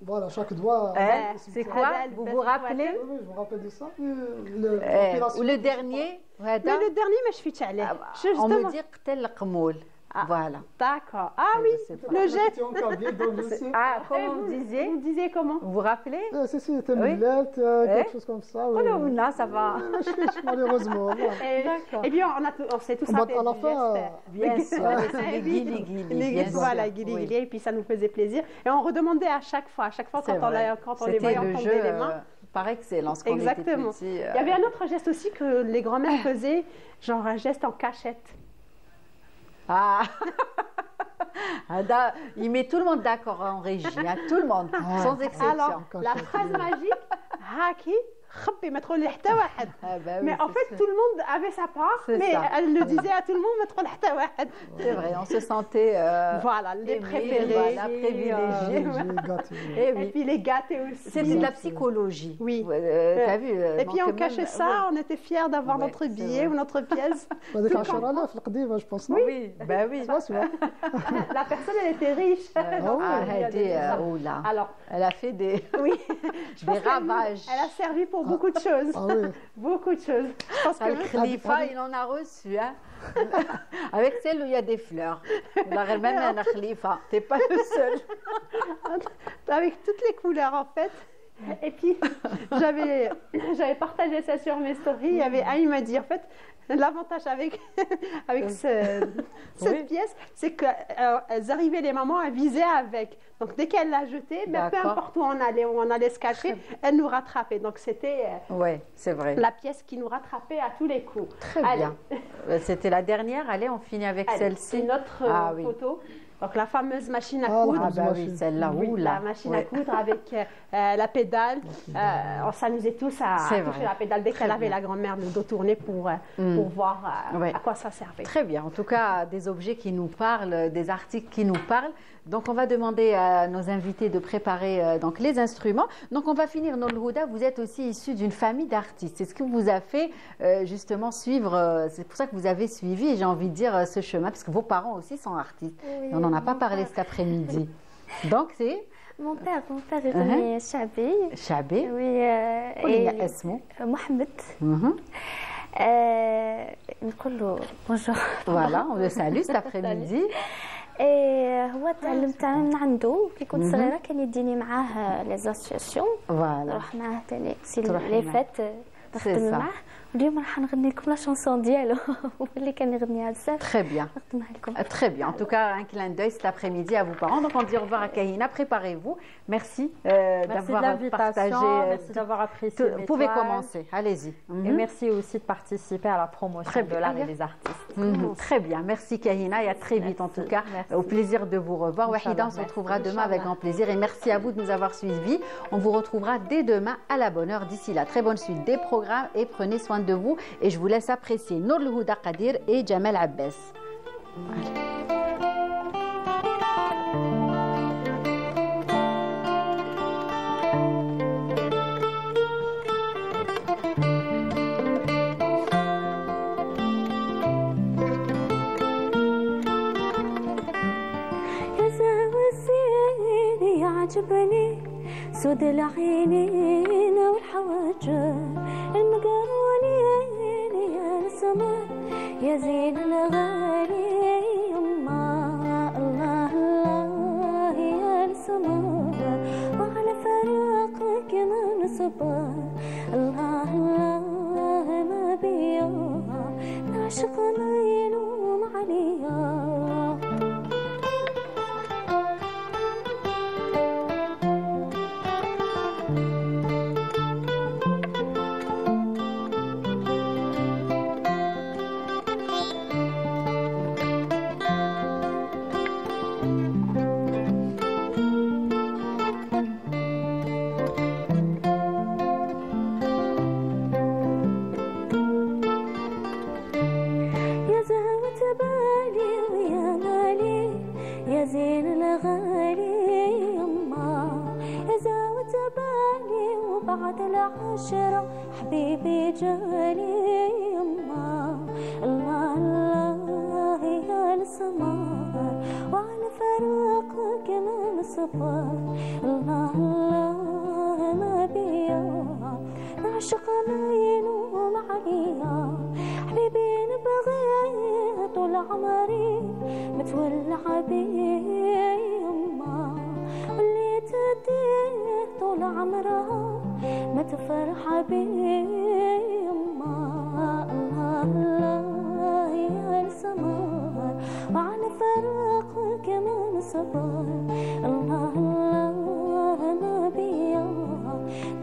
Voilà, chaque doigt. C'est quoi? Vous vous rappelez? Oui, je me rappelle de ça. Ou le dernier? Oui, le dernier, mais je suis allée. On me dit قتل القمول. Voilà. D'accord. Ah oui, le jet. Comment vous disiez? Vous disiez comment? Vous vous rappelez? C'était Millette, quelque chose comme ça. Oh là, ça va. Malheureusement. Et bien, on s'est tous rappelé à la fin, bien sûr. Les guili. Voilà, guili. Et puis ça nous faisait plaisir. Et on redemandait à chaque fois quand on les voyait, on tendait les mains. Par excellence, quand exactement. On était petit, Il y avait un autre geste aussi que les grands-mères faisaient, genre un geste en cachette. Ah il met tout le monde d'accord en régie, hein, tout le monde, sans exception. Alors, la phrase magique, Haki, mais en fait, tout le monde avait sa part, mais elle le disait à tout le monde, c'est vrai, on se sentait voilà, les préférés, privilégiés. Et puis les gâtés aussi. C'était de la psychologie. Oui. T'as vu? Et puis on cachait ça, on était fiers d'avoir notre billet ou notre pièce. je pense. Oui, bah oui. La personne, elle était riche. Alors, elle a fait des ravages. Elle a servi pour beaucoup de choses. Ah oui. Beaucoup de choses. Je pense que le Khalifa, il en a reçu, hein. Avec celle où il y a des fleurs. Même un Khalifa, t'es pas le seul. Avec toutes les couleurs, en fait. Et puis, j'avais partagé ça sur mes stories. Il y avait un, il m'a dit, en fait, l'avantage avec cette pièce, c'est qu'elles arrivaient, les mamans, à viser avec. Donc, dès qu'elles la jetaient, peu importe où on allait se cacher, elles nous rattrapaient. Donc, c'était c'est vrai. La pièce qui nous rattrapait à tous les coups. Très bien. C'était la dernière. Allez, on finit avec celle-ci. C'est notre photo. Donc la fameuse machine à coudre, celle-là, la machine à coudre avec la pédale. On s'amusait tous à toucher la pédale dès qu'elle avait la grand-mère le dos tourné pour voir à quoi ça servait. Très bien. En tout cas, des objets qui nous parlent, des articles qui nous parlent. Donc on va demander à nos invités de préparer donc les instruments. Donc on va finir dans le Houda. Vous êtes aussi issu d'une famille d'artistes. C'est ce qui vous a fait justement suivre. C'est pour ça que vous avez suivi, j'ai envie de dire, ce chemin, parce que vos parents aussi sont artistes. Et on n'en a pas parlé cet après-midi. Donc c'est mon père est Chabi. Chabi. Oui. Et Mohamed. Bonjour. Voilà, on le salue cet après-midi. هو تعلمت من عنده كي كنت صغيره كان يديني معاه لي زاسوسياسيون نروح معاه تاني لي فات نخدم معاه اليوم راح نغني لكم لا شانسون ديالو اللي كان يغنيها بزاف. Très bien. نخدمها لكم. Très bien. En tout cas, un clin d'œil cet après-midi à vos parents. Donc on dit au revoir à Kahina. Préparez-vous. Merci d'avoir partagé. Merci d'avoir apprécié. Vous pouvez commencer. Allez-y. Et merci aussi de participer à la promotion de l'art et des artistes. Très bien. Merci Kahina et à très vite en tout cas. Au plaisir de vous revoir. Wahida, on se retrouvera demain avec grand plaisir. Et merci à vous de nous avoir suivis. On vous retrouvera dès demain à la bonne heure. D'ici là, très bonne suite des programmes et prenez soin de vous. Et je vous laisse apprécier Nour El Houda Qadir et Jamal Abbas. عجبني سود العينين والحواجب المقرونين يا السماء يا زين الغالي يما الله الله يا السماء وعلى فراقك ما نصبر الله الله وبعد العشرة حبيبي جالي يما. الله الله يا السمر وعلى فراقك من صبر. الله الله ما بيا نعشق ما ينوم عليا. حبيبي نبغي طول عمري متولع بيه يما. واللي تديه طول عمرها ما تفرح بيه يما. الله الله يا السمر وعلى فراقك من صبر. الله الله ما بيا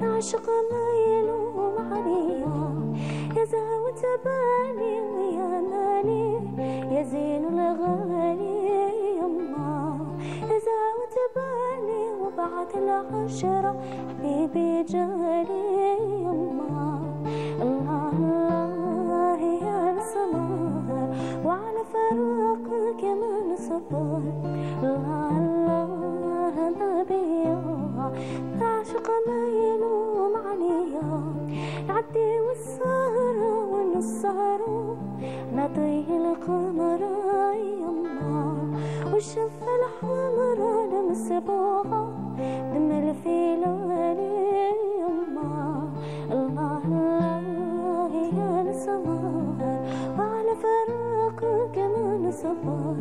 نعشق ما يلوم عليا. يا زهوة بالي ويا مالي يا زين الغالي يما. يا زهوة بالي وبعد العشرة حبيبي جالي يما. الله الله يا السمر وعلى فراقك من صبر. الله الله ما بيا نعشق ما يلوم عليا. نعدي والسهرة والسهرة نطي القمر يما. والشفة الحمرا نمسبوها دم الفيلان يما. الله الله يا السمر وعلى فراقك من صبر.